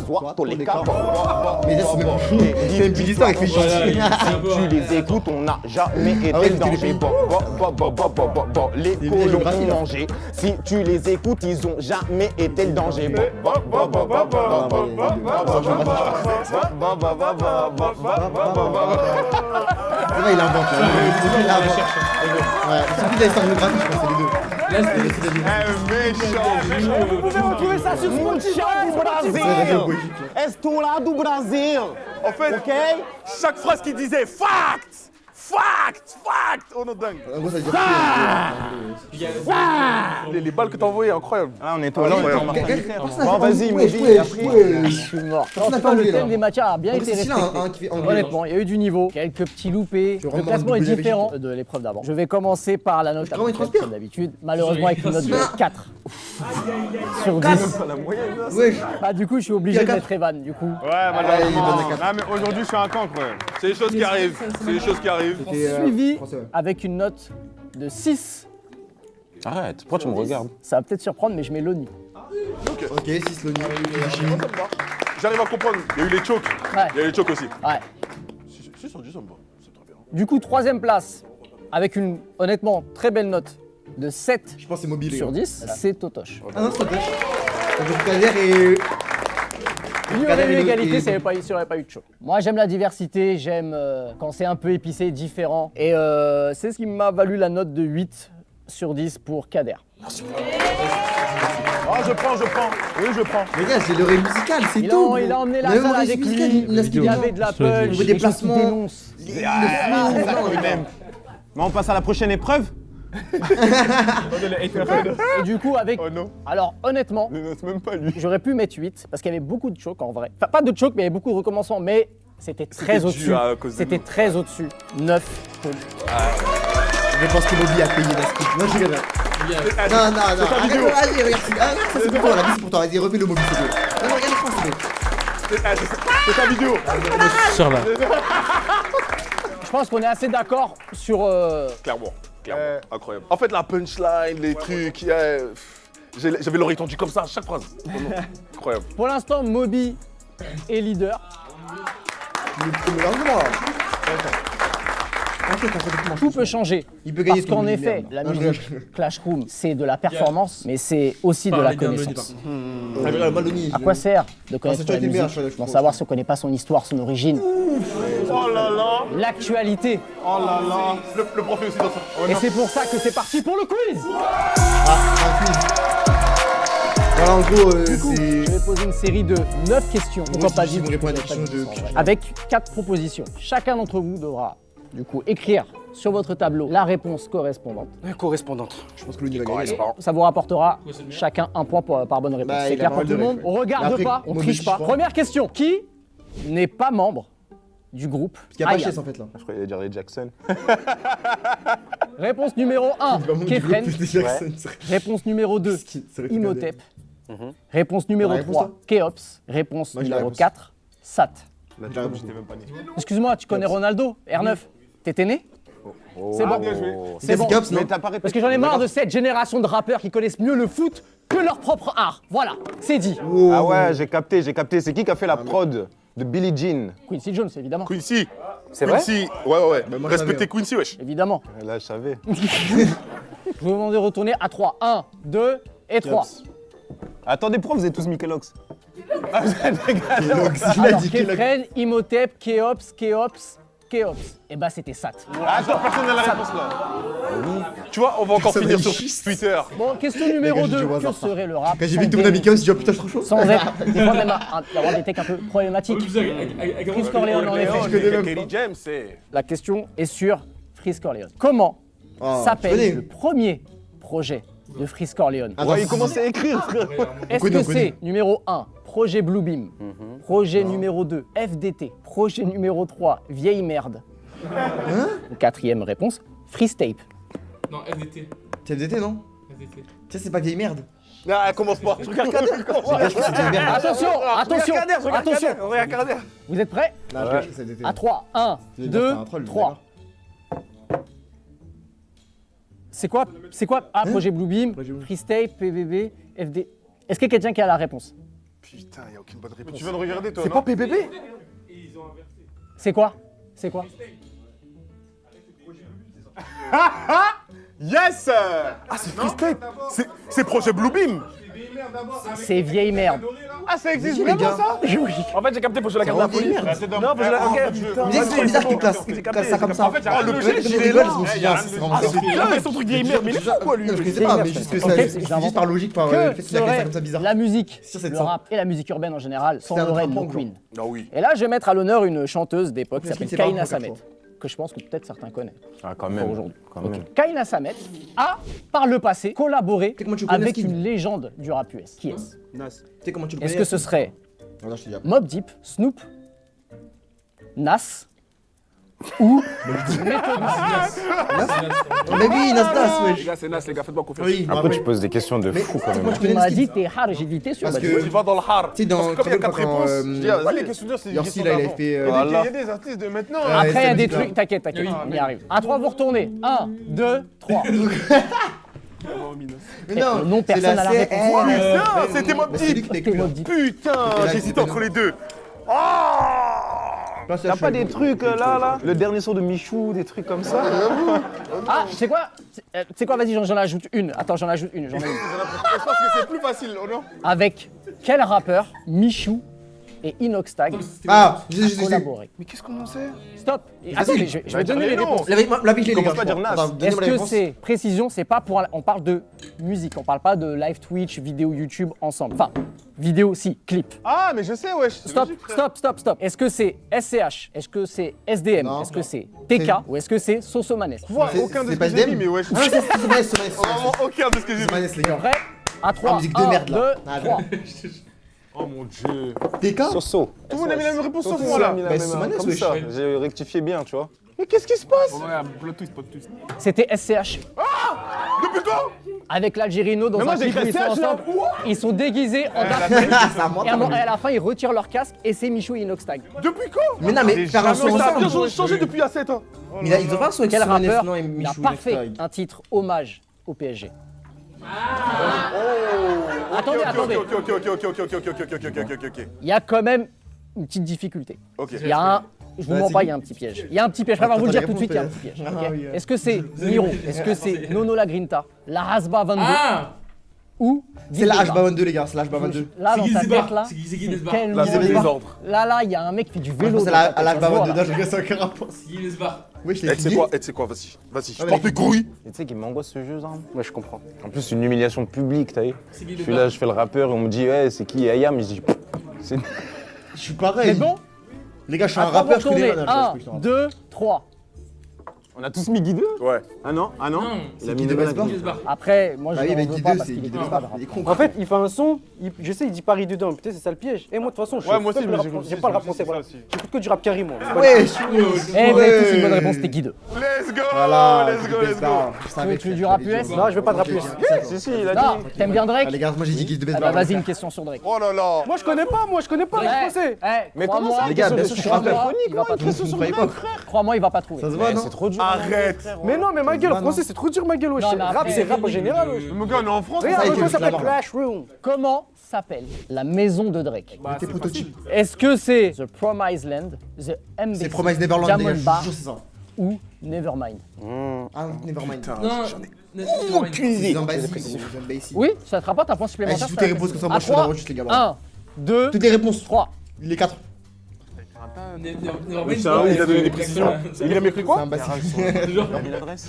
Mais ça, c'est une petite histoire avec les gens. Si tu les écoutes, on n'a jamais été le danger. Les colons ont mangé. Si tu les écoutes, ils ont jamais été le danger. Il invente là. Ouais, c'est plus de l'histoire géographique, je pense, c'est les deux. Là, c'était Vous pouvez retrouver ça sur Spotify du Brésil. Estou lá do Brasil. En fait, chaque phrase qu'il disait, facts, Fact! Oh non, dingue. En gros, ça veut dire Les gars, Les balles que t'as envoyées, incroyable. Ah, on est toi, là, on est en Bon, vas-y, Ouais, Moby, et après. Je suis mort. Personne n'a En tout pas cas, le oublié, là. thème des matières a bien En été vrai, c'est celui-là, respecté. hein, qui fait anglais. Honnêtement, il y a eu du niveau, quelques petits loupés. Je Le vraiment classement est double différent vérifie. de l'épreuve d'avant. Je vais commencer par la note Comment il à peu près, transpire comme d'habitude. Malheureusement avec une note de 4 sur 10. Ouais. Bah du coup, je suis obligé Il y de a mettre Evan du coup. Ouais, il malheureusement. donne des quatre. Non, mais aujourd'hui, je suis un cancre. C'est les choses qui arrivent. C'est les choses qui arrivent. C'était, Suivi français, ouais. avec une note de 6. Arrête, pourquoi tu me regardes? Ça va peut-être surprendre, mais je mets l'ONI. Ok, 6 Loni. J'arrive à comprendre. Il y a eu les chokes. Ouais. Il y a eu les chokes aussi. Ouais. 6 sur 10, ça me va. C'est très bien. Du coup, troisième place, avec une honnêtement très belle note de 7 Je pense que c'est mobile. sur 10, c'est Totoche. Ah non, c'est Totoche. Ça veut dire Kader et. Il y aurait eu égalité s'il n'y aurait pas eu de choc. Moi, j'aime la diversité, j'aime quand c'est un peu épicé, différent. Et c'est ce qui m'a valu la note de 8 sur 10 pour Kader. Ah, je prends. Oui, je prends. Les gars, j'ai l'oreille musicale, c'est tout. Il a emmené la Même salle oreille avec musicale, lui, il a ce qu'il il y veut. avait de la punch, Niveau des déplacement. dénonce. Mais on passe à la prochaine épreuve? Et du coup, avec... Oh non. Alors, honnêtement, Ne note même pas lui. j'aurais pu mettre 8, parce qu'il y avait beaucoup de chocs en vrai. Enfin, pas de chocs, mais il y avait beaucoup de recommencements, mais c'était très dû au-dessus. à cause de C'était nous. très au-dessus. 9 pour lui. Je pense que Bobby a payé la skip. Non, je rigole. Non, non, non. Arrête, vas-y, regarde. Ah, regarde, ça c'est pour toi, la vie c'est pour toi. Vas-y, refais le mobile, s'il te plaît. Non, non, regarde, c'est bon. C'est ta vidéo. Je pense qu'on est assez d'accord sur... Clairement. Incroyable. En fait, la punchline, les trucs, j'avais l'oreille tendue comme ça à chaque phrase. Vraiment. Incroyable. Pour l'instant, Moby est leader. Mais largement, là. T'inquiète, Tout peut changer. Il peut gagner Parce qu'en tout, effet, merde. la Non, je musique Clash Room, c'est de la performance, mais c'est aussi de la Parlez bien de Loni, par connaissance. contre. Ah, mais là, Maloney. À quoi sert de Ah, connaître ça, tu as la été meilleur, musique, je d'en trouve. savoir si on ne connaît pas son histoire, son origine, Oh là là. l'actualité. Oh là là. Le prof est aussi dans ça. Et c'est pour ça que c'est parti pour le quiz. Un quiz. Voilà, en gros, Du coup, c'est. je vais poser une série de 9 questions. Pourquoi pas si 10 vous répondez à des questions de. avec 4 propositions. Chacun d'entre vous devra du coup écrire sur votre tableau la réponse correspondante. Correspondante. Je pense que Loni va gagner. Ça vous rapportera Ouais, c'est le mien. chacun un point par bonne réponse. Bah, C'est il a clair pas pour mal tout de le monde. règles. On regarde Après, pas, on moi, triche je pas. crois. Première question. Qui n'est pas membre du groupe Parce qu'il n'y a pas de Ayam? chaise en fait là. Je croyais qu'il allait dire les Jackson. Réponse numéro 1, Kefren. Jackson. Réponse numéro 2, Imhotep. Réponse numéro La réponse, 3, toi Keops. Réponse Moi, j'ai la numéro réponse. 4, Sat. Là, tu vois, j'étais même pas né. Excuse-moi, tu connais Ronaldo, R9. T'étais né C'est bon. C'est bon. Caps, non? Mais t'as pas répété. Parce que j'en ai marre de cette génération de rappeurs qui connaissent mieux le foot que leur propre art. Voilà, c'est dit. Ah ouais, j'ai capté. C'est qui a fait la prod de Billie Jean? Quincy Jones, évidemment. Quincy. C'est vrai? Quincy. Ouais. Bah, moi, je Respectez savais, Quincy, wesh. Évidemment. Là, je savais. Je vous demande de retourner à 3. 1, 2 et 3. Attendez, pourquoi vous êtes tous Michelox? Alors, Kefren, Imhotep, Keops. Et bah, c'était Sat. Attends, personne n'a la réponse là. Tu vois, on va encore Personne finir n'a sur juste. Twitter. Bon, question numéro gars, j'ai 2. dit au Que hasard, serait le rap Quand j'ai sans vu que tout le monde a mis des- Caps, j'ai dit oh putain, je suis trop chaud. sans être, des fois même d'avoir des techs un peu problématiques. Chris Corleone, en effet. connais même Kelly James, c'est. La question est sur Freeze Corleone. Comment Oh, tu s'appelle connais. le premier projet de Freeze Corleone? Attends, Ouais, il commence à écrire, frère. Est-ce connaît, que on connaît. c'est numéro 1, projet Bluebeam, projet numéro 2, FDT, projet numéro 3, vieille merde? Ou quatrième réponse, Freeze Tape. Non, FDT. C'est FDT, non? FDT. Tu sais, c'est pas vieille merde. Ah, commence pas. Les gars, je pense que c'est vieille merde. Attention, attention, attention. Vous êtes prêts? Non, je pense que c'est FDT. À 3, 1, C'est 2, un troll, 3. C'est quoi? Ah, projet Bluebeam, Projet Bluebeam. Freeze Tape, PVB, FD. Est-ce qu'il y a quelqu'un qui a la réponse? Putain, y a aucune bonne réponse. Tu viens de regarder, toi, C'est non pas PPP? C'est quoi? C'est quoi? Yes. Ah, c'est freestyle. C'est projet Bluebeam. C'est vieille merde. Ah, ça existe Les gars. Oui. En fait, j'ai capté, faut que je la garde la vieille police. merde. Non, faut que je la regarde. Mais c'est trop bizarre qu'il classe ça comme ça. En fait, y a un Le logique, mec, il il est rigole, là. je me suis dit, ah, c'est vraiment ça. Non, mais son truc vieille merde, mais il est fou quoi lui. Non, je connaissais pas, mais juste que ça, Ok, c'est j'invente. juste par logique, par le Que fait qu'il a fait ça serait comme ça bizarre. la musique, Sûr, c'est de le ça. rap et la musique urbaine en général sans un le autre Red point, Queen? Ah oui. Et là, je vais mettre à l'honneur une chanteuse d'époque qui Parce s'appelle qu'il sait pas Kaina encore, Samet. que je pense que peut-être certains connaissent. Ah, quand Pour même. aujourd'hui. Quand Ok. même. Kaina Samet a, par le passé, collaboré sais comment tu connais avec Skid une légende du rap US. Qui est-ce? Tu sais comment tu le Est-ce connais que ce serait Attends, je te dis après. Mobb Deep, Snoop, Nas ou Mais oui, Nasdaq, Les wesh. gars, c'est Nas, les gars, faites-moi confiance. Oui, Après, tu poses des questions de fou quand même. Comment tu il connais m'a Skid dit t'es hard, j'ai dit t'es sûr. Parce Bah, que- Tu vas dans le hard. Tu sais, dans. Parce que comme il y a 4 quand, réponses, euh, je dis, vas-y. Les questions dures, c'est des Yorsi, questions là, il a d'avant. fait. Il y a des artistes de maintenant. hein. Après, il y a c'est des bizarre. trucs, t'inquiète, t'inquiète, Oui, on y arrive. À 3, vous retournez. 1, 2, 3. Mais non, Le nom, c'est personne n'a la réponse. Non, c'était Mobb Mais c'est lui Deep. qui C'était t'écoute. Mobb Deep. Putain, là, j'hésite c'était entre les deux. T'as pas des trucs là le dernier son de Michou, des trucs comme ça? Ah, tu sais quoi? Tu sais quoi, vas-y, j'en ajoute une. Attends, j'en ajoute une. J'en ai une. Je pense que c'est plus facile, non? Avec quel rappeur Michou et Inoxtag Ah, je ont sais. collaboré? Mais qu'est-ce qu'on en sait? Stop. Et attendez, je vais donner les réponses. La vie, les Commence gars. pas à dire Nas. Attends, Est-ce donnez-moi la que réponse. c'est précision? C'est pas pour. On parle de musique, on parle pas de live Twitch, vidéo YouTube ensemble. Enfin, vidéo, si, clip. Ah, mais je sais, wesh. Stop, stop, stop, stop. Est-ce que c'est SCH? Est-ce que c'est SDM? Non. Est-ce que c'est TK? Ou est-ce que c'est Sosomanes? Vois, C'est- aucun de c'est ce pas que j'ai dit, SDM. mais wesh. Ah, c'est Manès, Vraiment aucun de ce que j'ai dit. Manès, les gars. Prêt? À 3, Ah, musique de 1, merde, 2, là. Ah, 3. Oh mon dieu. TK Soso. Tout le monde a mis la même réponse sauf Soso, moi il a là. mis la Bah, même, c'est Manès, comme wesh. ça. J'ai rectifié bien, tu vois. Mais qu'est-ce qui se passe? Ouais, plot twist, plot twist. C'était SCH. Depuis quand? Avec l'Algérino dans Mais moi, un clip j'ai où ils sont SCH, là. ensemble. Ils sont déguisés en Daft Punk. Et à la fin, ils retirent leur casque et c'est Michou et Inoxtag. Depuis quand? Mais non, mais faire un son Mais ça a bien ensemble. changé depuis il y a 7 ans. Mais là, ils ont pas un son avec Quel Manès, rappeur non, et il a Michou, pas fait Next Tag. un titre hommage au PSG? Attendez, attendez. Ok, ok, ok, ok, ok, ok, ok, ok, ok, ok, ok, ok. Il y a quand même une petite difficulté. Ok. Il y a un. Je vous mens pas, il y a un petit piège. Il y a un petit piège. Je préfère vous le dire tout de suite, il y a un petit piège. ok. Ah oui, Est-ce que c'est Miro? Est-ce que c'est Nono La Grinta? La Hasba 22? Ah Ou C'est la Dizeba? HB22, les gars, c'est la HB22. Là, dans C'est ta Guy Desbarres. tête, là, C'est Guy c'est Desbarres. tellement Là, c'est le loin. désordre. Là, il y a un mec qui fait du vélo. C'est dans la ta tête, ça se voit, HB22, là. je regarde ça aucun rapport. Guy Desbarres. Oui, je Eh, l'ai tu sais dit. quoi, tu sais quoi, vas-y, vas-y, je Ah, porte mais- mes couilles. Et tu sais qu'il m'angoisse ce jeu, ça. Ouais, je comprends. En plus, c'est une humiliation publique, t'as vu. C'est Guy Je suis là, je fais le rappeur et on me dit, ouais, c'est qui Ayam? Et je dis, pff, c'est. Je suis C'est pareil. bon? Les gars, je suis un Après, vous rappeur, je connais retournez. rien. 1, 2, 3. On a tous mis Guy 2? Ouais. Ah non? Ah non? Non, Il a Guy mis de le Basbar. Guy Desbarres. Après, moi, je Bah oui, ne mais veux Guy pas 2, parce c'est qu'il est Guy pas Desbarres. grave. Il est con. En fait, il fait un son, je sais, il dit Paris dedans. Peut-être c'est ça le piège. Et moi, de toute façon, je Ouais, moi aussi, j'aime mais pas le rap français. Voilà. J'écoute que du rap carré, moi. Ouais, Eh, vous avez tous une bonne réponse, c'était Guy 2. Let's go, Voilà, let's go, let's go. Tu veux du rap US? Non, je veux pas de rap US. Si, si, il a Non, dit. t'aimes bien Drake? Ah, les gars, moi j'ai dit Guy de Ah bah vas-y, une question sur Drake. Oh là là. Moi, je connais pas le rap français. Mais comment crois-moi, ça, les gars, bien sûr, je suis rappeur. il va pas trouver. Vous croyez pas? Crois-moi, il va pas trouver. Ça se voit, Eh, non? c'est trop dur. Arrête. Mais non, mais ma gueule, va, non. français, c'est trop dur, ma gueule. Wesh. Non, mais Rap, après, c'est rap en général. wesh. Mon gars, on est en France. Regarde, Ça, il comment faut ça s'appelle le Clashroom. Comment s'appelle la maison de Drake? T'es prototype. Est-ce que c'est The Promised Land, The Embassy, C'est Promise Neverland, les gars, Diamond je Bar vous jure, c'est ça. ou Nevermind? Ah, Nevermind. Non, C'est Zambassy. Oui, ça te rapporte un point Allez, supplémentaire. si toutes les réponses comme ça, moi je suis dans la route, les gars. 1, 2, Toutes les réponses. 3. Les 4. Il a donné des précisions. Il a mépris quoi? Zambassy. l'adresse.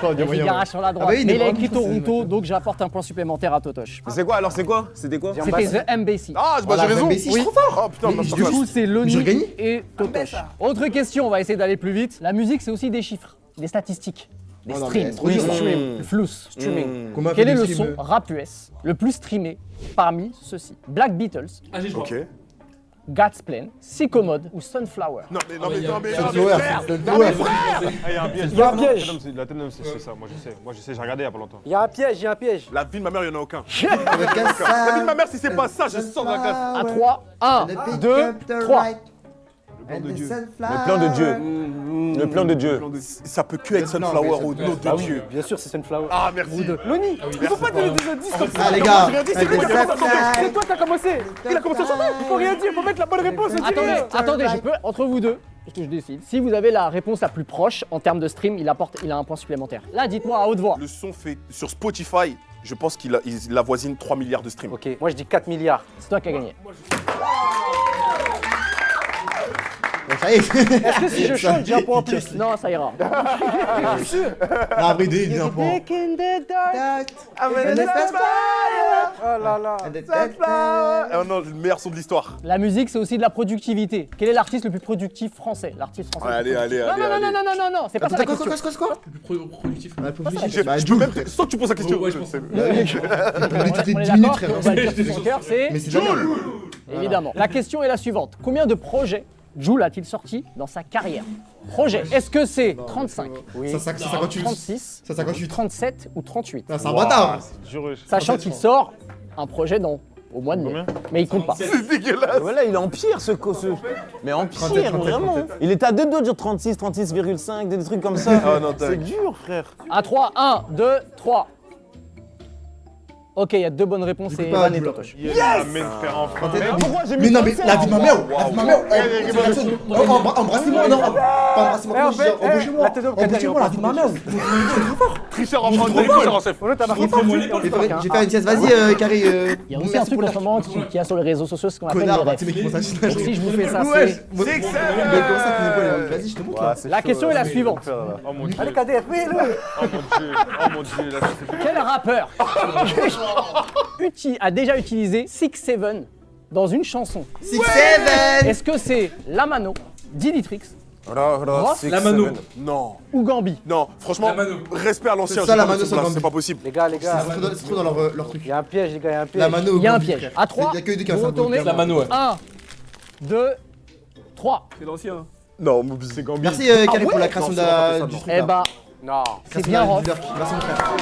Il y a garage sur la droite. Ah bah oui, mais il a Nevermind, écrit Toronto, donc j'apporte un point supplémentaire à Totoche. Mais c'est quoi alors? C'est quoi? C'était quoi? C'était The Embassy. Ah, bah Voilà, j'ai raison. Zambassy, je suis trop fort. Oh putain, Mais bah, je Du coup, c'est Loni J'ai gagné. et Totoche. Autre question, on va essayer d'aller plus vite. La musique, c'est aussi des chiffres, des statistiques, des Oh non, mais streams, c'est trop du dur. stream, du flous, streaming. Comment Quel est fait le des son streams, rap US le plus streamé parmi ceux-ci? Black Beatles, Ah, j'ai le droit. Ok. God's Plan, Sicko Mode ou Sunflower? Non mais, non Ah, mais, mais non mais, C'est non le flower, mais, c'est le non mais flower. frère. Ah, il y a un piège. Il y a un piège. La Tottenham, c'est ça, moi je sais, j'ai regardé il y a pas longtemps. Il y a un piège, il y a un piège. La vie de ma mère, il y en a aucun. Avec La vie de ma mère, si c'est pas ça, je sors de la classe. À 3, 1, 2, 3. Le plan de Dieu. Le plan de Dieu. Ça peut que être Sunflower au nom de Dieu. Bien sûr, c'est Sunflower. Ah merci. Loni, il faut pas donner des indices comme ça. Ah les gars, C'est toi qui as commencé. Il a commencé à chanter. Il faut rien dire, il faut mettre la bonne réponse. on dit Attendez, rien. attendez, je peux, entre vous deux, parce que je décide. Si vous avez la réponse la plus proche en termes de stream, il a un point supplémentaire. Là, dites-moi à haute voix. Le son fait sur Spotify, je pense qu'il avoisine 3 milliards de streams. Ok, moi je dis 4 milliards. C'est toi qui as gagné. ça y est. Est-ce que si je chante, j'ai un point en plus? Non, ça ira. Ah, après, il dit un point. Oh là là. Oh non, le meilleur son de l'histoire. La musique, c'est aussi de la productivité. Quel est l'artiste le plus productif français? L'artiste français. Allez, allez, Non, allez. non, non, allez. non, non, non, non, c'est pas ça la question. Quoi Le plus productif. Bah, ça, la bah, Je peux même. Sans que tu poses la question. Ouais, je pense. toutes On les est 10 d'accord minutes, qu'on frère. va dire que son cœur, c'est Mais c'est jamais. évidemment. La question est la suivante. Combien de projets Jul a-t-il sorti dans sa carrière? Projet. Est-ce que c'est 35, Ça 58. 36, Ça 58. 37 ou 38? C'est un bâtard. Sachant qu'il sort un projet au mois de mai. Mais il compte pas. C'est dégueulasse. Voilà, il empire ce cosseux. Mais empire, 37, vraiment. 37. Il était à deux doigts de dire 36, 36,5, des trucs comme ça. Ah non, C'est dur, frère. À 3, 1, 2, 3. Ok, il y a 2 bonnes réponses et pas Evan et Jul. Totoche. Pourquoi j'ai mis Mais non, mais 37? la vie de ma mère, la vie de ma mère. Embrassez-moi, non. Pas embrassez-moi, en comment je dis, fait, embauchez-moi. la tête au Embauchez-moi, la vie de ma mère. Tricheur en français, tricheur en chef. Oh là, t'as marqué J'ai fait une sieste, vas-y, Carré. Il y a aussi un truc en ce moment qu'il y a sur les réseaux sociaux, ce qu'on appelle les Connard, refs. tu sais, mais comment ça Donc si je vous fais ça, c'est... Mais comment ça, tu connais pas, vas-y, je te montre là. La question est la suivante. Allez, Kader, fais-le. Oh mon dieu, là, Quel rappeur a déjà utilisé 6-7 dans une chanson? 6-7. Est-ce que c'est Lamano, Dilitrix, Ross La mano. Non, ou Gambi? non, franchement, La mano. respect à l'ancien. C'est ça, j'ai la pas mano de sur place, Gambi. c'est pas possible. Les gars, C'est trop dans leur truc. il y a un piège, les gars, il y a un piège. La mano. Il y a un piège. À 3, Il y a que deux qui ont vous ça, retournez. donc, La mano, ouais. 1, 2, 3. C'est l'ancien. Non, c'est Gambi. Merci Carré pour la création du truc. Eh bah, Non. c'est bien Ross. Merci mon frère.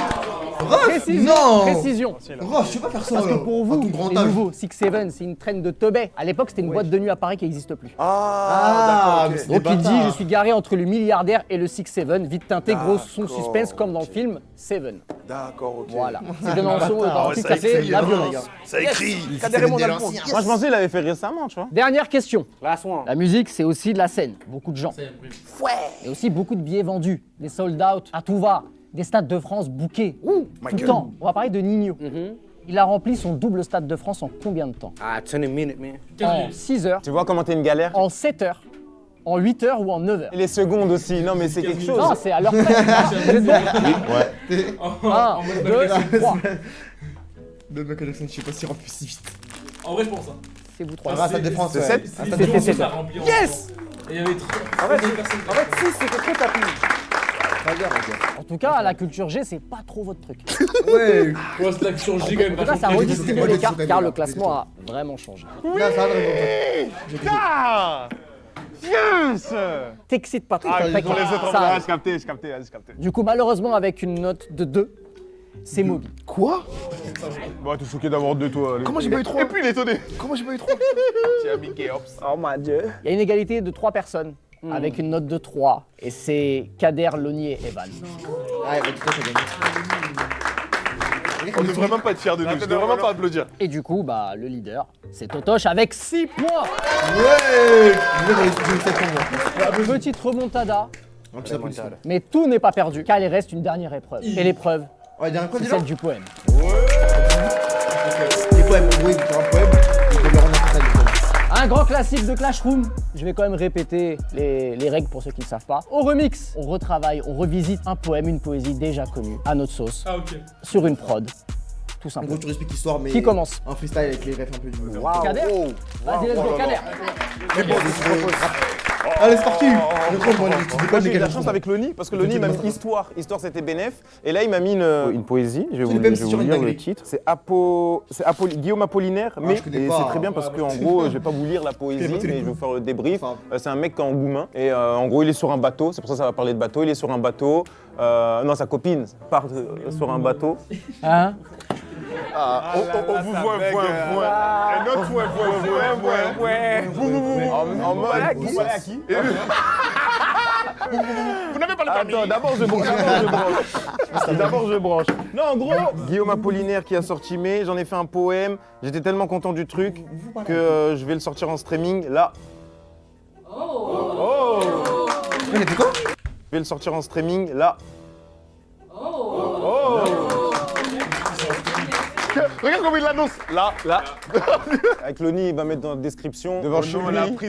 Précision, Non. précision. Ross, je peux pas faire ça. Parce que pour à vous, ton grand les âge. nouveaux 6-7, c'est une traîne de teubés. À l'époque, c'était une boîte de nuit à Paris qui n'existe plus. Ah, mais c'est des Donc il dit, bâtards. je suis garé entre le milliardaire et le 6-7, vite teinté, gros son suspense comme dans le film Seven. D'accord, ok. Voilà. C'est de mention dans un titre appelé L'avion, les gars. Ça écrit. Kader Raymond dans le fond. Moi, je pensais qu'il l'avait fait récemment, tu vois. Dernière question. La soin. La musique, c'est aussi de la scène. Beaucoup de gens. Et aussi beaucoup de billets vendus. Des sold out à tout va. Des stades de France bouqués. Tout le temps. On va parler de Nino. Il a rempli son double stade de France en combien de temps? Ah, 10 minutes, man. En 6 heures, Tu vois comment t'es une galère. en 7 heures, en 8 heures ou en 9 heures? Et les secondes aussi, non mais c'est quelque chose. Non, c'est à l'heure près. Vous êtes bon? 1, 2, 3. De Michael Jackson, je sais pas s'il remplit si vite. En vrai, je pense. Hein. C'est vous trois. Ah, Stade de France, c'est ouais. sept. Ah, Stade de C'était France. 7 Ça heures. remplit en Yes! Et il y avait trop. En fait, 6, c'était trop tapis. En tout cas, la culture G, c'est pas trop votre truc. Ouais. Ouais, c'est l'action G quand même. En tout cas, ça vachement redistribue Moi, les j'ai cartes dit car quand le même, classement a vraiment changé. Non, ça va vraiment. Ah Yes T'excites pas trop. Ah, T'inquiète, pour les autres, ça ah, arrive. je captais, je captais, je captais. Du coup, malheureusement, avec une note de 2, c'est Moby. Quoi? Bon, t'es choqué d'avoir deux toi. Comment j'ai pas eu 3? Et puis il est étonné. Comment j'ai pas eu 3? Oh mon dieu. Il y a une égalité de 3 personnes avec une note de 3. Et c'est Kader, Loni et Evan. Ah, bah, dis-toi, ça gagne. On devrait même pas être fiers de nous, je devrais vraiment pas applaudir. Et du coup, bah, le leader, c'est Totoche avec 6 points. Ouais! Je vais dans les 7 points, moi. Petite remontada, Un petit applaudissement. mais tout n'est pas perdu car il reste une dernière épreuve. Et l'épreuve, Ouais, il y a un quoi, c'est dis-le? celle du poème. Les poèmes, oui, pour un poème, il faut le rendre en total, les poèmes. Un grand classique de Clash Room. Je vais quand même répéter les règles pour ceux qui ne savent pas. Au remix, on retravaille, on revisite un poème, une poésie déjà connue, à notre sauce, Ah, ok. sur une prod. Tout En gros, simplement. tu expliques l'histoire, mais. Qui commence? Un freestyle avec les refs un peu du moment. Kader Vas-y, let's go, Kader. Allez, c'est parti! Le truc, moi, tu dis Moi pas j'ai eu de la Michael chance Jackson. avec Loni parce que Loni il m'a mis histoire. Histoire c'était bénéf. Et là il m'a mis une poésie. Je vais vous, les mêmes je vais sur vous une lire le dinguerie. titre. C'est Guillaume Apollinaire. Mais je connais et pas. c'est très bien parce qu'en gros je vais pas vous lire la poésie connais pas tous les mais je vais vous faire le débrief. Enfin. C'est un mec qui est en Goumin. Et en gros il est sur un bateau. C'est pour ça que ça va parler de bateau. Il est sur un bateau. Non sa copine part sur un bateau. Hein? On vous voit, un autre En mode. Vous parlez à qui Vous n'avez pas le permis. Attends, d'abord je branche. D'abord je branche. Non, en gros, Guillaume Apollinaire qui a sorti Mai, j'en ai fait un poème. J'étais tellement content du truc que je vais le sortir en streaming là. Mais t'as fait quoi? Je vais le sortir en streaming là. Regarde comment il l'annonce. Là. Avec Loni, il va mettre dans la description. Devant chez lui.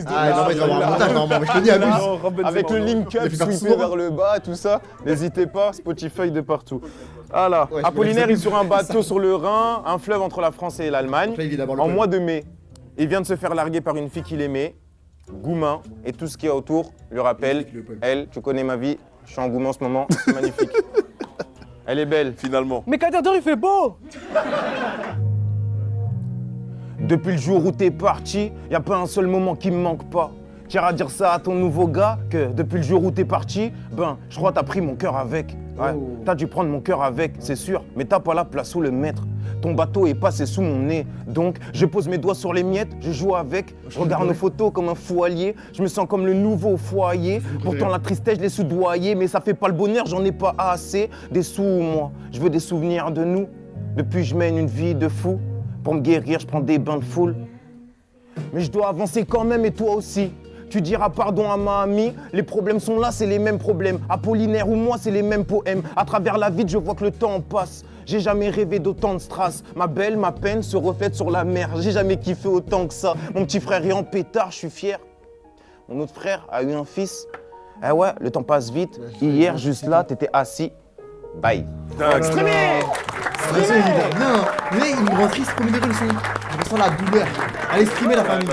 Ah, non, mais il va y avoir un montage, normalement. Mais je te dis, abuse. Avec le link up, sweepé vers le bas, tout ça. N'hésitez pas, Spotify de partout. Voilà. Ouais, Apollinaire est sur un bateau sur le Rhin, un fleuve entre la France et l'Allemagne. Là, il vit d'abord le En club. mois de mai, il vient de se faire larguer par une fille qu'il aimait, Goumin, et tout ce qu'il y a autour lui rappelle, elle, tu connais ma vie, je suis en Goumin en ce moment, c'est magnifique. Elle est belle. Finalement. Mais Kader, il fait beau. Depuis le jour où t'es parti, y a pas un seul moment qui me manque pas. T'iras dire ça à ton nouveau gars, que depuis le jour où t'es parti, ben, je crois t'as pris mon cœur avec. Ouais, t'as dû prendre mon cœur avec, c'est sûr, mais t'as pas la place où le mettre. Ton bateau est passé sous mon nez, donc je pose mes doigts sur les miettes, je joue avec, je regarde nos photos comme un fou allié, je me sens comme le nouveau foyer. Pourtant la tristesse, je l'ai soudoyée, mais ça fait pas le bonheur, j'en ai pas assez. Des sous, moi, je veux des souvenirs de nous. Depuis, je mène une vie de fou. Pour me guérir, je prends des bains de foule. Mais je dois avancer quand même, et toi aussi. Tu diras pardon à ma amie, les problèmes sont là, c'est les mêmes problèmes. Apollinaire ou moi, c'est les mêmes poèmes. À travers la vie, je vois que le temps passe. J'ai jamais rêvé d'autant de strass. Ma belle, ma peine se reflète sur la mer. J'ai jamais kiffé autant que ça. Mon petit frère est en pétard, je suis fier. Mon autre frère a eu un fils. Eh ouais, le temps passe vite. Hier, juste là, t'étais assis. Bye. Extrémé. Streamer, il va. Non, mais il me rend triste, premier degré le son. Je ressens la douleur. Allez, streamer la famille.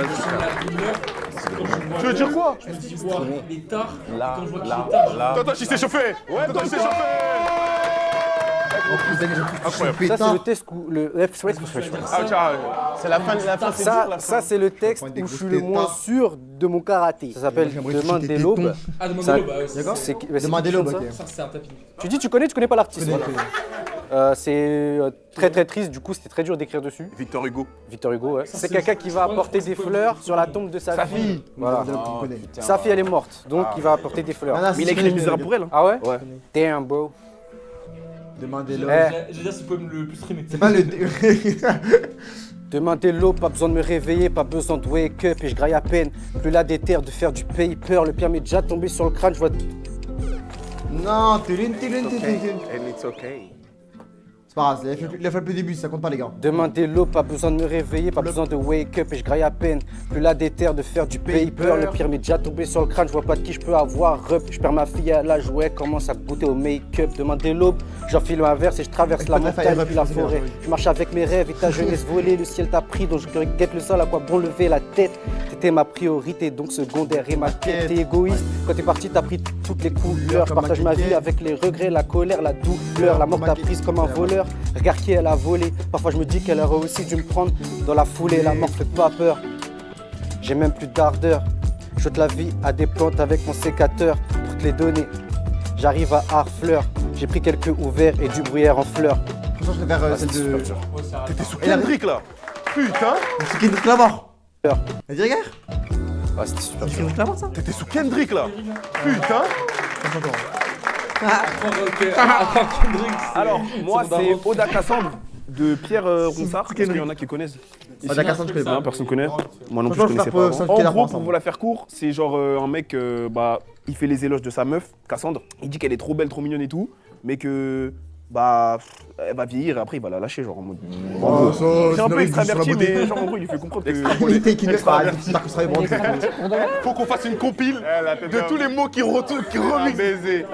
Tu veux dire quoi? Je me dis, wow, il est tard. Là, Quand je vois qu'il là, est tard, là. Toi, il s'est chauffé. Ouais, toi, il s'est chauffé. En plus, d'aller, je trouve Incroyable. que je suis Ça, c'est pétard. le texte où le Ah, tiens, c'est la fin, c'est dur, la fin. Ça, c'est le texte où je suis le moins sûr de mon karaté. Ça s'appelle J'aimerais Demain toucher des tes l'aube. tétons. Ah, demande Ça- le bah ouais, c'est D'accord. ça. Demain des lobes, ça. ok. Ça, c'est un tapis. Tu connais pas l'artiste. Connais, voilà. connais. C'est très très triste, du coup c'était très dur d'écrire dessus. Victor Hugo. Victor Hugo, ouais. Ça, C'est c'est- quelqu'un qui va c'est- apporter c'est- des c'est- fleurs sur la tombe de sa fille. Voilà. Tu connais. Sa fille elle est morte, donc il va apporter des fleurs. Ah, non, Mais il a si, écrit je Les Misérables connais. pour elle. Ah ouais Ouais. Damn bro. Demain des Eh. lobes. Je vais dire, c'est le poème le plus streamé. C'est pas le. Demain dès l'aube, pas besoin de me réveiller, pas besoin de wake up et je graille à peine. Plus la déterre de faire du paper, le pierre m'est déjà tombé sur le crâne, je vois. Non, tulin. And it's okay. C'est pas grave, il a fait le début, ça compte pas les gars. Demain dès l'aube, pas besoin de me réveiller, pas besoin de wake up et je graille à peine. Plus la déterre de faire du paper, le pire m'est déjà tombé sur le crâne, je vois pas de qui je peux avoir rep. Je perds ma fille à la jouet, commence à goûter au make-up. Demain dès l'aube, j'enfile un verse et je traverse la montagne puis la forêt. Je marche avec mes rêves et ta jeunesse volée, le ciel t'a pris, donc je guette le sol, à quoi bon lever la tête. T'étais ma priorité, donc secondaire et ma quête. T'es égoïste, quand t'es parti t'as pris toutes les couleurs. Je partage ma vie avec les regrets, la colère, la douleur. La mort t'a prise comme un voleur. Regarde qui elle a volé. Parfois je me dis qu'elle aurait aussi dû me prendre dans la foulée. La mort fait pas peur. J'ai même plus d'ardeur. Je jette la vie à des plantes avec mon sécateur pour te les donner. J'arrive à Harfleur. J'ai pris quelques ouverts et du bruyère en fleurs. Franchement, je préfère celle de. Ouais, c'est arrêté. T'es sous Kendrick là. Putain. C'est Kendrick Lamar. Fleur. Vas-y, regarde. Ah, c'était super C'est dur. Kendrick Lamar ça. T'étais sous Kendrick là. Putain. Alors, moi, c'est c'est Oda Cassandre de Pierre Ronsard, parce qu'il y en a qui connaissent. Ici. Oda Cassandre, je connais pas. Non, personne connaît. Moi non plus, Franchement, je je connaissais préfère pas. ça, Avant. Killer En gros, ensemble. pour vous la faire court, c'est genre un mec, il fait les éloges de sa meuf, Cassandre. Il dit qu'elle est trop belle, trop mignonne et tout, mais que, elle va vieillir et après il va la lâcher, genre en mode. Oh, ça, C'est un peu une sur la extraverti, beauté. mais genre en gros, il lui fait comprendre que. Extrapolité qui n'est pas. J'espère que ça va Faut qu'on fasse une compile de tous les mots qui remixent. Baiser.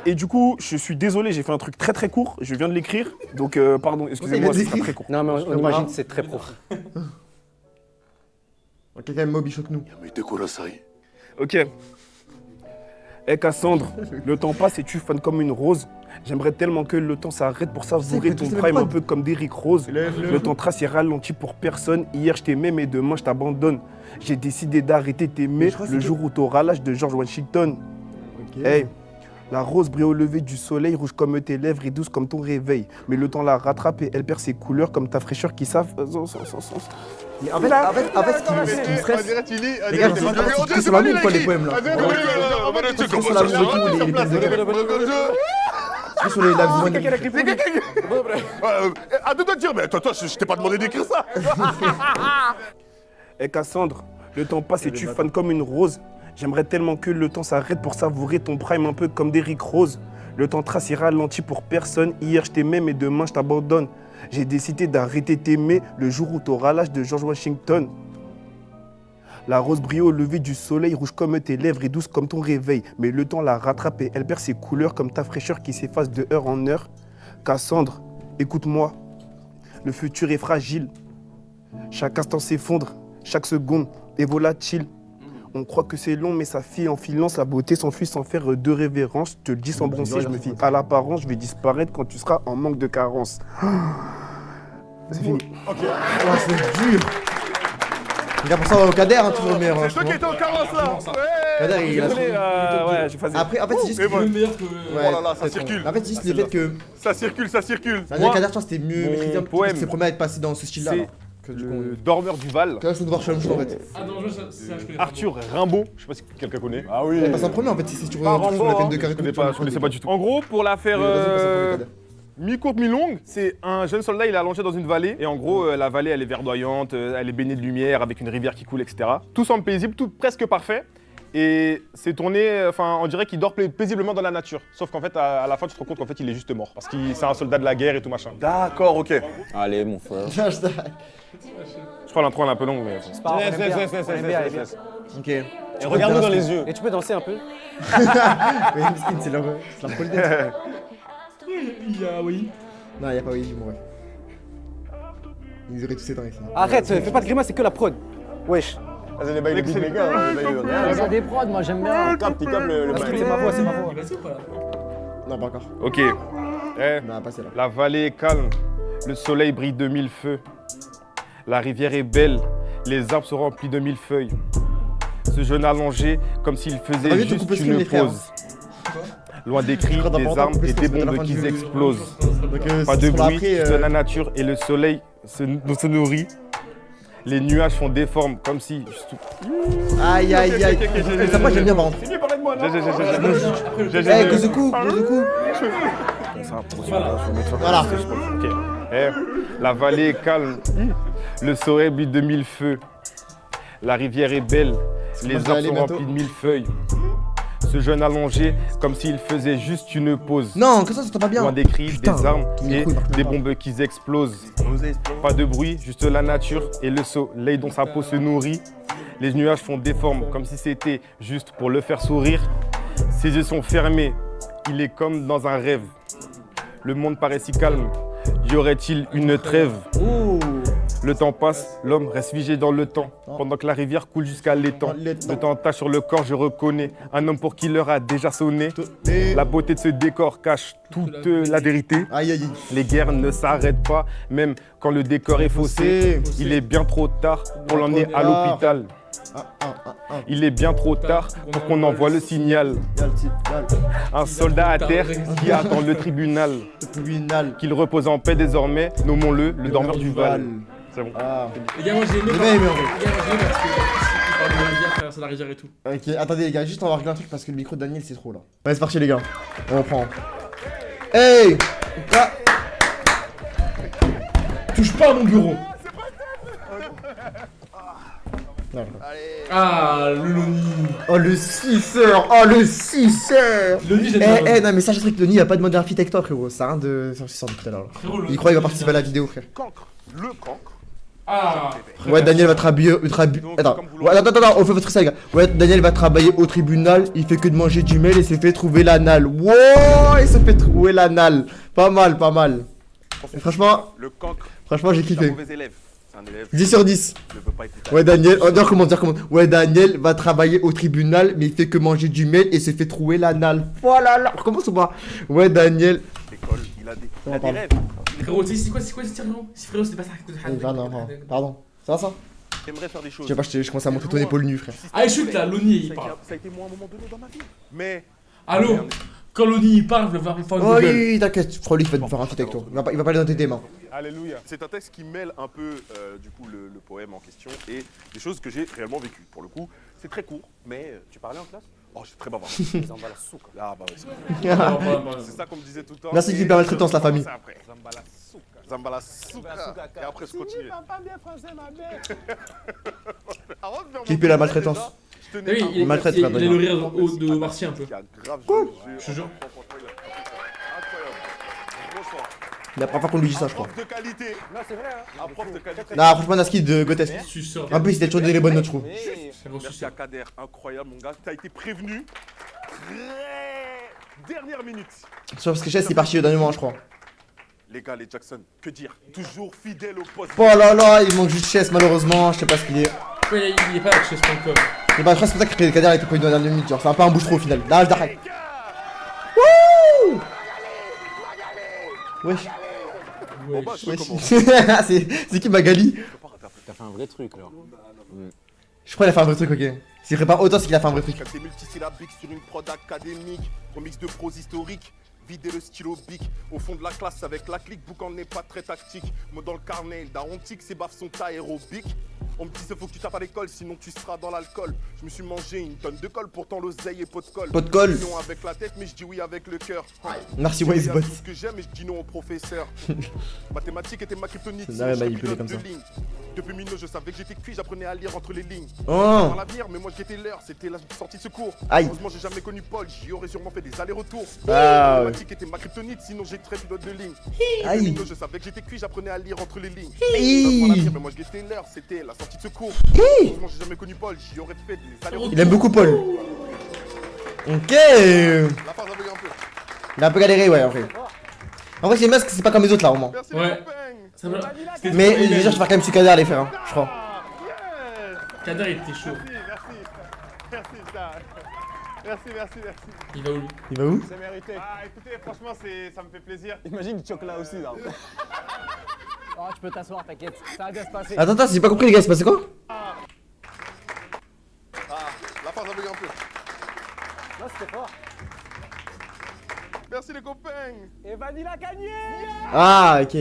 Et du coup, je suis désolé, j'ai fait un truc très très court, je viens de l'écrire, donc pardon, excusez-moi, il vient c'est d'écrire. très court. Non mais on imagine c'est très profond. Quelqu'un Moby choque nous. Mais t'es quoi là, ça y est? Ok. Eh Cassandre, le temps passe et tu fanes comme une rose. J'aimerais tellement que le temps s'arrête pour savourer C'est ton quoi, prime c'est un peu comme d'Eric Rose. Le temps trace et ralentit pour personne. Hier je t'aimais mais demain je t'abandonne. J'ai décidé d'arrêter t'aimer je crois que le c'est jour où t'auras l'âge de George Washington. Ok. Hey, la rose brille au lever du soleil, rouge comme tes lèvres et douce comme ton réveil. Mais le temps la rattrape et elle perd ses couleurs comme ta fraîcheur qui savent. Mais en fait, ce qui me stresse. Les gars, c'est sur la lune quoi les poèmes là. C'est sur la lune et tout, les pièces de guerre. C'est sur les laves. À deux doigts de dire, mais toi, je t'ai pas demandé d'écrire ça. Eh Cassandre, le temps passe et tu fanes comme une rose. J'aimerais tellement que le temps s'arrête pour savourer ton prime un peu comme d'Eric Rose. Le temps trace et ralentit pour personne. Hier je t'aimais mais demain je t'abandonne. J'ai décidé d'arrêter d'aimer le jour où t'auras l'âge de George Washington. La rose brille au lever du soleil, rouge comme tes lèvres et douce comme ton réveil. Mais le temps l'a rattrapée, elle perd ses couleurs comme ta fraîcheur qui s'efface de heure en heure. Cassandre, écoute-moi, le futur est fragile. Chaque instant s'effondre, chaque seconde est volatile. On croit que c'est long, mais ça file en filance. La beauté s'enfuit sans faire de révérence. Je te le dis sans bronzer, je me fie à l'apparence. Je vais disparaître quand tu seras en manque de carence. C'est fini. Ah, c'est dur. Regarde pour ça au Kader, hein, toujours le meilleur. C'est toi qui étais en carence là. Kader, il a Désolé, ouais, j'ai phasé. Après, en fait, c'est juste Le que. meilleur que. Oh là là, ça circule. En fait, c'est juste le fait que. Ça circule, ça circule. Ça veut dire Kader, toi, c'était mieux mon maîtrisé. poème, C'est le premier à être passé dans ce style-là. c'est alors, que du coup, Le dormeur du Val, là, je peux devoir changer en fait. Ah non, je connais pas. Arthur Rimbaud. Je sais pas si quelqu'un connaît. Ah oui. Il passe en premier en fait, si tu Pas regardes sur la Rambo, peine de carré. Je connaissais pas du tout. En gros, pour la faire mi-courte, mi-longue, c'est un jeune soldat, il est allongé dans une vallée. Et en gros, la vallée, elle est verdoyante, elle est baignée de lumière, avec une rivière qui coule, etc. Tout semble paisible, tout presque parfait. Et c'est tourné, enfin, on dirait qu'il dort paisiblement dans la nature. Sauf qu'en fait, à la fin, tu te rends compte qu'en fait, il est juste mort. Parce que c'est un soldat de la guerre et tout machin. D'accord, ok. Allez, mon frère. Je crois l'intro, elle est un peu longue, mais... C'est pas grave, on est bien, elle est bien. Ok. Et regarde-nous dans les yeux. Et tu peux danser un peu? Oui, Miskin, c'est leur pole dance. Oui. Non, y'a pas oui, du ouais. Ils auraient tous éteint avec ça. Arrête, fais pas de grimace, c'est que la prod. Wesh. Vas-y, les bails de beatmaker. C'est des prods, moi j'aime bien. Il capte le Parce que bail. c'est ma voix, c'est ma voix. Il va ou pas là? Non, pas encore. Ok. Eh, Non, pas celle-là. la vallée est calme, le soleil brille de mille feux. La rivière est belle, les arbres sont remplis de mille feuilles. Ce jeune allongé, comme s'il On va faisait vite juste couper le screen, les une frères. pause. Loin des cris, Frère, dans des pas longtemps, armes couper et le des screen, c'est la fin bombes du qui jeu. explosent. Donc, Pas de ce sera bruit, après, juste la nature et le soleil se nourrit. Les nuages font des formes comme si... Aïe, aïe, aïe. Ça, moi, j'aime bien par contre. C'est mieux parler de moi, non? Eh, que ce coup, Voilà. Ok. Eh, la vallée est calme, le soleil brille de mille feux. La rivière est belle, les arbres sont remplis de mille feuilles. Ce jeune allongé, comme s'il faisait juste une pause. Non, que ça t'entend pas bien. Loin des cris, Putain, des armes ton et micro, il marche des pas. bombes qui explosent. Pas de bruit, juste la nature et le soleil dont sa peau se nourrit. Les nuages font des formes comme si c'était juste pour le faire sourire. Ses yeux sont fermés, il est comme dans un rêve. Le monde paraît si calme, y aurait-il une trêve? Ouh. Le temps passe, l'homme reste figé dans le temps, pendant que la rivière coule jusqu'à l'étang. Le temps tache sur le corps, je reconnais un homme pour qui l'heure a déjà sonné. La beauté de ce décor cache toute la vérité. Aïe, aïe, aïe. Les guerres ne s'arrêtent pas, même quand le décor est faussé. Il est bien trop tard pour l'emmener à l'hôpital. Il est bien trop tard pour qu'on envoie le signal. Un soldat à terre qui attend le tribunal. Qu'il repose en paix désormais, nommons-le le dormeur du Val. C'est bon. Les gars, moi j'ai aimé. J'ai bien aimé, en Les gars, moi j'ai aimé parce que il parle de la rivière, traverser la rivière et tout. Ok, attendez les gars, juste on va régler un truc parce que le micro de Daniel c'est trop là. Ouais, c'est parti les gars, on reprend. Hey ah. Touche pas à mon bureau. Ah, le Loni. Oh le 6-heures, oh le 6-heures. Loni, j'aime Eh, bien. non mais sache que Loni il a pas demandé un feat avec toi frérot, ça sert à rien de faire ce sort tout à l'heure. Frérot, Loni, Il croit qu'il va participer à la vidéo frère. Cancre, le cancre. Ah. Ouais, Daniel va travailler Attends, ouais, attends, on fait votre ça les gars. Ouais, Daniel va travailler au tribunal, il fait que de manger du mail et s'est fait trouver l'anal. Wow, il s'est fait trouver l'anal. Pas mal, pas mal. Et franchement, Le cancre, j'ai c'est un kiffé. mauvais élève. C'est un élève 10 sur 10. qui ne veut pas écouter. Ouais, Daniel, on dire comment. Ouais, Daniel va travailler au tribunal, mais il fait que manger du mail et se fait trouver l'anal. Voilà, là, recommence ou pas? Ouais, Daniel. L'école, il a des pardon. rêves. Frérot, tu sais, c'est quoi ce tir, frérot? Si frérot, c'est pas ça. Pardon. Ça va ça? J'aimerais faire des Je choses. sais pas, je commence à montrer ton épaule nue, frère. Allez, chute là, Loni il parle. Ça a été moi à un moment donné dans ma vie. Mais Allô? Quand Loni il parle, je vais faire une Oh gueule. oui, t'inquiète, Frolic va te faire un feat avec toi. Il va pas aller dans tes mains. Alléluia. c'est un texte qui mêle un peu du coup le poème en question et des choses que j'ai réellement vécues. Pour le coup, c'est très court, mais tu parlais en classe? Oh, j'ai très bavard. Ah bah ouais, c'est ça qu'on me disait tout le temps. Merci Et Gilbert Maltraitance, la famille. c'est après. Zambala Souka. Et après, je continue. Kipper la maltraitance. T'as vu, il maltraite, il pas a bonne. le rire de Martien un peu. Qui a grave Je te jure. incroyable. Franchement, La première fois qu'on lui dit ça, je crois. Prof de qualité. Non, c'est vrai, hein. Un prof de qualité. Non, franchement, Naski de Gotes. Suceur. En plus, il t'a toujours donné les bonnes notes, je trouve. C'est bon, Merci suceur. à Kader, incroyable mon gars. T'as été prévenu. Très dernière minute. Sauf parce que Chess est parti au dernier moment, je crois. Les gars, les Jackson, que dire? Toujours fidèle au poste. Oh là là, il manque juste Chess, malheureusement. Je sais pas ce qu'il est. Ouais, il est pas avec chess.com. Et bah, je crois que c'est pour ça que Kader a été pris dans la dernière minute. Genre, c'est un peu un bouche trop au final. Là, je d'arrête. Wouh! Wesh. Bon bah, je Wesh. commence. C'est qui Magali? T'as fait un vrai truc, alors. Je crois qu'il a fait un vrai truc, ok. S'il prépare autant, c'est qu'il a fait un vrai truc. Qualité multisyllabique sur une prod académique. Remix de prose historique. Vider le stylo bic au fond de la classe avec la clique, boucan n'est pas très tactique. Moi dans le carnet, darontique, ses baffes sont aérobiques. On me dit faut que tu tapes à l'école, sinon tu seras dans l'alcool. Je me suis mangé une tonne de colle, pourtant l'oseille et pot de colle. Pot de colle. Non avec la tête, mais je dis oui avec le cœur. Merci, Je dis oui Wisebot. à tout ce que j'aime et je dis non au professeur. Mathématiques était ma kryptonite. Ça sinon n'arrête je pas serais manipuler pilote comme de ça. ligne. Depuis Mino, je savais que j'étais cuit, j'apprenais à lire entre les lignes. Oh. Dans l'avenir, mais moi j'étais l'heure, c'était la sortie de secours. Aïe. Heureusement, j'ai jamais connu Paul, j'y aurais sûrement fait des allers-retours. Ah, ouais. Mathématiques était ma kryptonite, sinon j'ai très pilote de ligne. Aïe. Depuis Mino, je savais que j'étais cuit, j'apprenais à lire entre les lignes. Hi. Dans l'avenir, mais moi j'étais l'heure, c'était la sortie de secours. Heureusement, j'ai jamais connu Paul, j'y aurais fait des allers-retours. Il aime beaucoup Paul. Ok. La phase avait un peu. Il a un peu galéré, ouais, en vrai. En vrai, c'est masque, c'est pas comme les autres là, au moins. Merci Ouais. les copains. Ça va. C'était Mais trop je veux dire, je vais faire quand même sur Kader à les faire, hein, je crois. Yes. Kader, il était chaud. Merci, ça. Merci. Il va où lui? Il va où? C'est mérité. Ah, écoutez, franchement, ça me fait plaisir. Imagine du chocolat aussi là. Oh, tu peux t'asseoir, t'inquiète. Ça va bien se passer. Attends, j'ai pas compris, les gars, c'est passé quoi? Ah, la phase avait un peu. Non, c'était fort. Merci les copains. Et Vanilla a gagné. Ah, ok.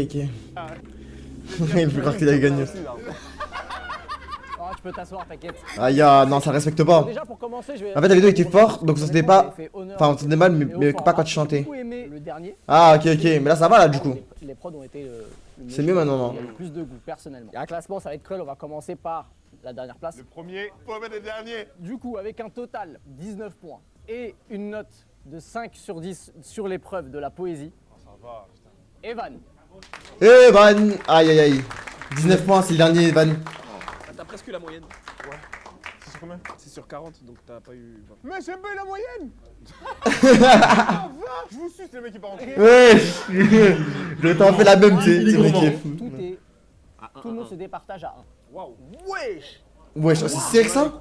Il peut croire qu'il a gagné. Oh, tu peux t'asseoir, t'inquiète. Aïe, non, ça respecte pas. Déjà, pour commencer, je vais. En fait, la vidéo était forte, donc ça se Honnêtement, pas. vous avez fait honneur Enfin, on s'entendait mal, mais et au pas quand tu format. J'ai chantais. beaucoup aimé le dernier. Ah, ok. Mais là, ça va, là, du coup. Les prods ont été. C'est mieux maintenant, non? Il y a le plus de goût, personnellement. Il y a un classement, ça va être cruel. On va commencer par la dernière place. Le premier, pour mettre les derniers. Du coup, avec un total 19 points et une note de 5 sur 10 sur l'épreuve de la poésie. Ça va, putain. Evan. Eh, Van. Aïe. 19 points, c'est le dernier, Van. T'as presque eu la moyenne. C'est sur combien? C'est sur 40, donc t'as pas eu 20. Mais j'ai pas eu la moyenne. Je vous suce les mecs qui partent. Ouais. Je t'en fais la même, tu sais. Il est C'est vrai gourmand. qu'il est fou. Tout le monde se départage à 1. Waouh. Ouais, c'est sec ça?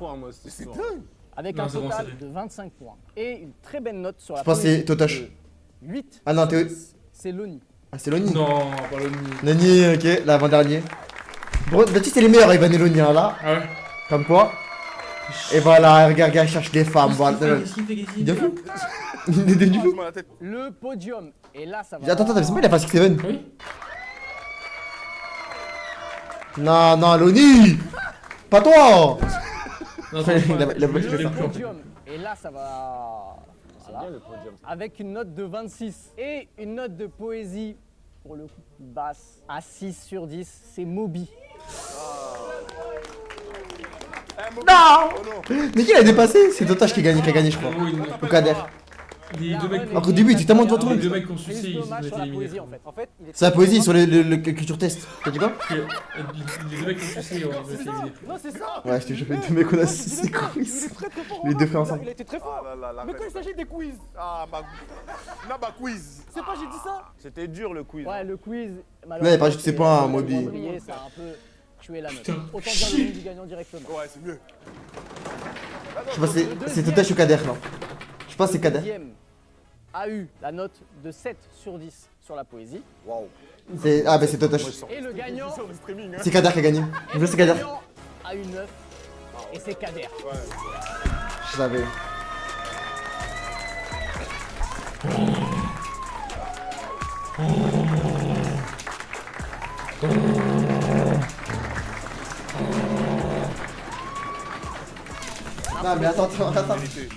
C'est dingue. Avec Non, un c'est bon, total c'est de 25 points. Et une très belle note sur la Je pense que c'est poésie Totoche. de 8. Ah non, Théo. C'est Loni. Ah, c'est Loni. Non, pas le nid. Nani, ok, l'avant-dernier. Bon, d'habitude, c'est les meilleurs, Evan et Loni, hein, là. Ah ouais? Comme quoi. Et voilà, regarde, il cherche des femmes. Voilà. Qu'est-ce qu'il fait? Il est fou. Il est devenu fou. Passe-moi la tête. Le podium. Et là, ça va. Attends, t'as vu, il a fait 6-7. Oui? Non, Loni. Pas toi. Non, Il a- il a- il a- je l'ai il a- plus, en fait. Podium. Et là, ça va. Voilà. Avec une note de 26 et une note de poésie, pour le coup, basse, à 6 sur 10, c'est Moby. Non. Mais qui l'a dépassé? C'est Totoche qui a gagné, je crois. Oh, Ou Kader. Les deux mecs. Alors qu'au début, il était tellement devant tout le Les monde. deux mecs qui ont Prise sucé, de ils ont match été sur la éliminés. poésie, en fait. En fait, il est C'est la poésie sur le culture test. T'as dit quoi? Les deux mecs qui ont sucé, ils ont été éliminés. Non, c'est ça. Ouais, je t'ai chopé deux mecs, on a 6 quiz. Les deux frères ensemble. Il était très fort. La Mais quand il s'agit des quiz, Ah, ma quiz. c'est pas j'ai dit ça. C'était dur le quiz. Ouais, le quiz. il a pas juste ses points, Moby. Ça a un peu tué la note. Putain. Autant dire le nom du gagnant directement. Ouais, c'est mieux. Je sais pas, c'est Totoche ou Kader, là. Je pense que c'est Le Kader. deuxième a eu la note de 7 sur 10 sur la poésie. Ah, bah c'est Totoche. Et le gagnant, C'est Kader qui a gagné. Je veux c'est Kader. a eu 9. Et c'est Kader. Je savais. Non mais attends. Non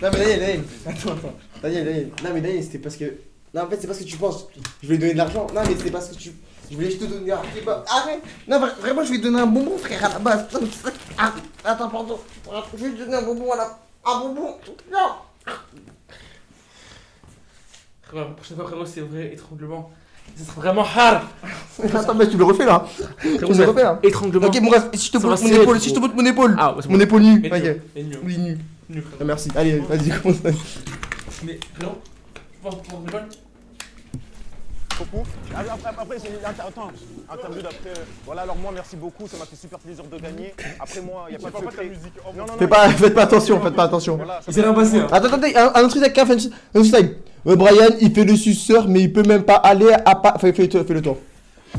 mais Daniel. Attends. Daniel. Non mais Daniel, c'était parce que... Non en fait c'est parce que tu penses. Je vais lui donner de l'argent. Non mais c'est parce que tu... Je voulais juste te donner un... Arrête. Non vraiment je vais te donner un bonbon frère à la base. Ah, attends pardon. Je vais te donner un bonbon à la... Un bonbon. Non. La prochaine fois, frérot, c'est vrai, étranglement. Ça sera vraiment hard. Attends, mais tu le refais là. Tu le refais là. Étranglement. Ok, mon gars, si je te Ça montre va mon serrer, épaule, du si je te coup. montre mon épaule. Ah, ouais, c'est Mon bon. épaule nue. Et Ok. nu. Et nu. Oui, nu. Nu, frérot. Ah, merci. Allez, vas-y, commence. Mais frérot, tu vois mon épaule? Beaucoup. Après, attends, interview d'après. Voilà, alors moi, merci beaucoup, ça m'a fait super plaisir de gagner. Après, moi, il n'y a pas de secret. Non, Faites pas attention, faites pas attention. Voilà, Il s'est rien passé. Hein. Attends, un autre truc avec un freestyle. Brian, il fait le suceur, mais il peut même pas aller à fais-le toi.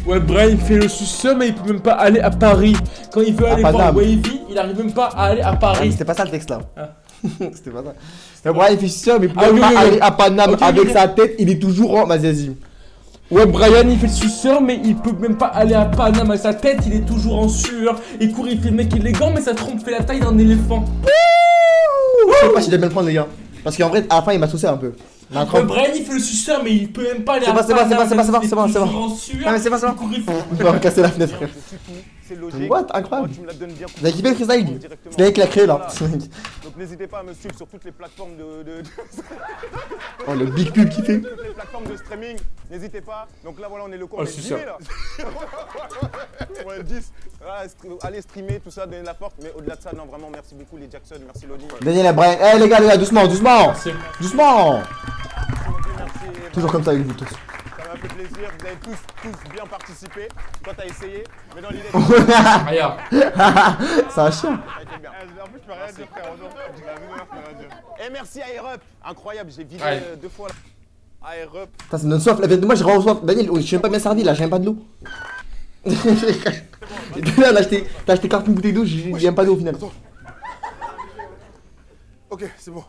Ouais, Brian il fait le suceur, mais il peut même pas aller à Paris. Quand il veut aller voir Paname. Wavy, il arrive même pas à aller à Ah, mais Paris. c'était pas ça le texte là. Ah. C'était pas ça. Brian, il fait suceur, mais il peut Ah, même oui, pas oui, aller oui. à Paname Ok, avec ok. sa tête, il est toujours en. Vas-y. Ouais, Brian il fait le suceur, mais il peut même pas aller à Paname avec sa tête, il est toujours en sueur. Il court, il fait le mec élégant, mais sa trompe fait la taille d'un éléphant. Je sais pas si j'aime bien le prendre, les gars. Parce qu'en vrai, à la fin, il m'a saucé un peu. Ouais, Brian il fait le suceur, mais il peut même pas aller C'est à pas, c'est pas, Paname. c'est pas, c'est pas, il est c'est pas, c'est pas. toujours en sueur. Ah, mais c'est pas ça. Il court, il fait- On va casser la fenêtre, frère. c'est tout, c'est logique. What? Incroyable. Moi, tu me la donnes bien. Vous avez kiffé le freestyle? Directement. C'est avec la créé là. Voilà. Donc n'hésitez pas à me suivre sur toutes les plateformes de Oh, le big pub qui fait. toutes les plateformes de streaming. N'hésitez pas. Donc là voilà, on est le con, Oh, on est c'est 10 ça. 000 là. Ouais, 10. Voilà, allez streamer tout ça, donner la force. Mais au-delà de ça, non vraiment merci beaucoup les Jackson, merci Loni. Daniel et Brian. Eh les gars, doucement, doucement. C'est- Doucement. Merci. Toujours comme ça avec vous tous. Ça m'a fait plaisir. Vous avez tous bien participé. Toi t'as essayé, mais dans l'idée. Regarde. C'est un chien. Ça a été bien. En plus, je peux rien dire, frère. Et merci à Air Up. Incroyable, j'ai vidé Ouais. 2 fois là. Air Up. Putain, ça me donne soif. Moi, j'ai vraiment soif. Daniel, je suis même pas bien servi là, j'ai même pas de l'eau. Là, t'as acheté 40 bouteilles d'eau, j'ai même pas d'eau au final. Ok, c'est bon.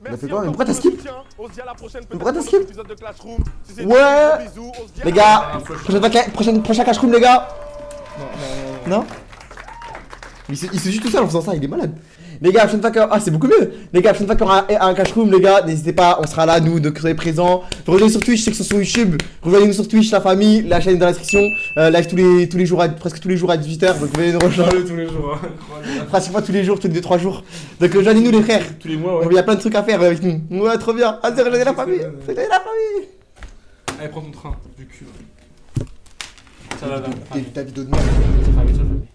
Merci fait quoi? encore Pourquoi t'as pour le skip? soutien. On se dit à la prochaine. Pourquoi peut-être t'as pour un skip? épisode de Clashroom. Si c'est Ouais. tout, bisous. On se dit à Les la gars, prochain cash room, les gars. Non. Il se joue tout seul en faisant ça, il est malade. Les gars, prochaine fois que. Ah, c'est beaucoup mieux. Les gars, prochaine fois qu'il y aura un cash room, les gars, n'hésitez pas, on sera là, nous, donc soyez présents. Rejoignez sur Twitch, je sais que c'est sur YouTube. Rejoignez-nous sur Twitch, la famille, la chaîne est dans la description. Live tous les jours, presque tous les jours à 18h. Donc venez nous rejoindre. Tous les jours. Incroyable. Pratiquement tous les jours, tous les 2-3 jours. Donc rejoignez-nous, les frères. Tous les mois, ouais. Il y a plein de trucs à faire avec nous. Ouais, trop bien. Vas-y, rejoignez la famille. Rejoignez la famille. Allez, prends ton train, du cul. Ça va, Ta vidéo de merde. Ça va, ça va.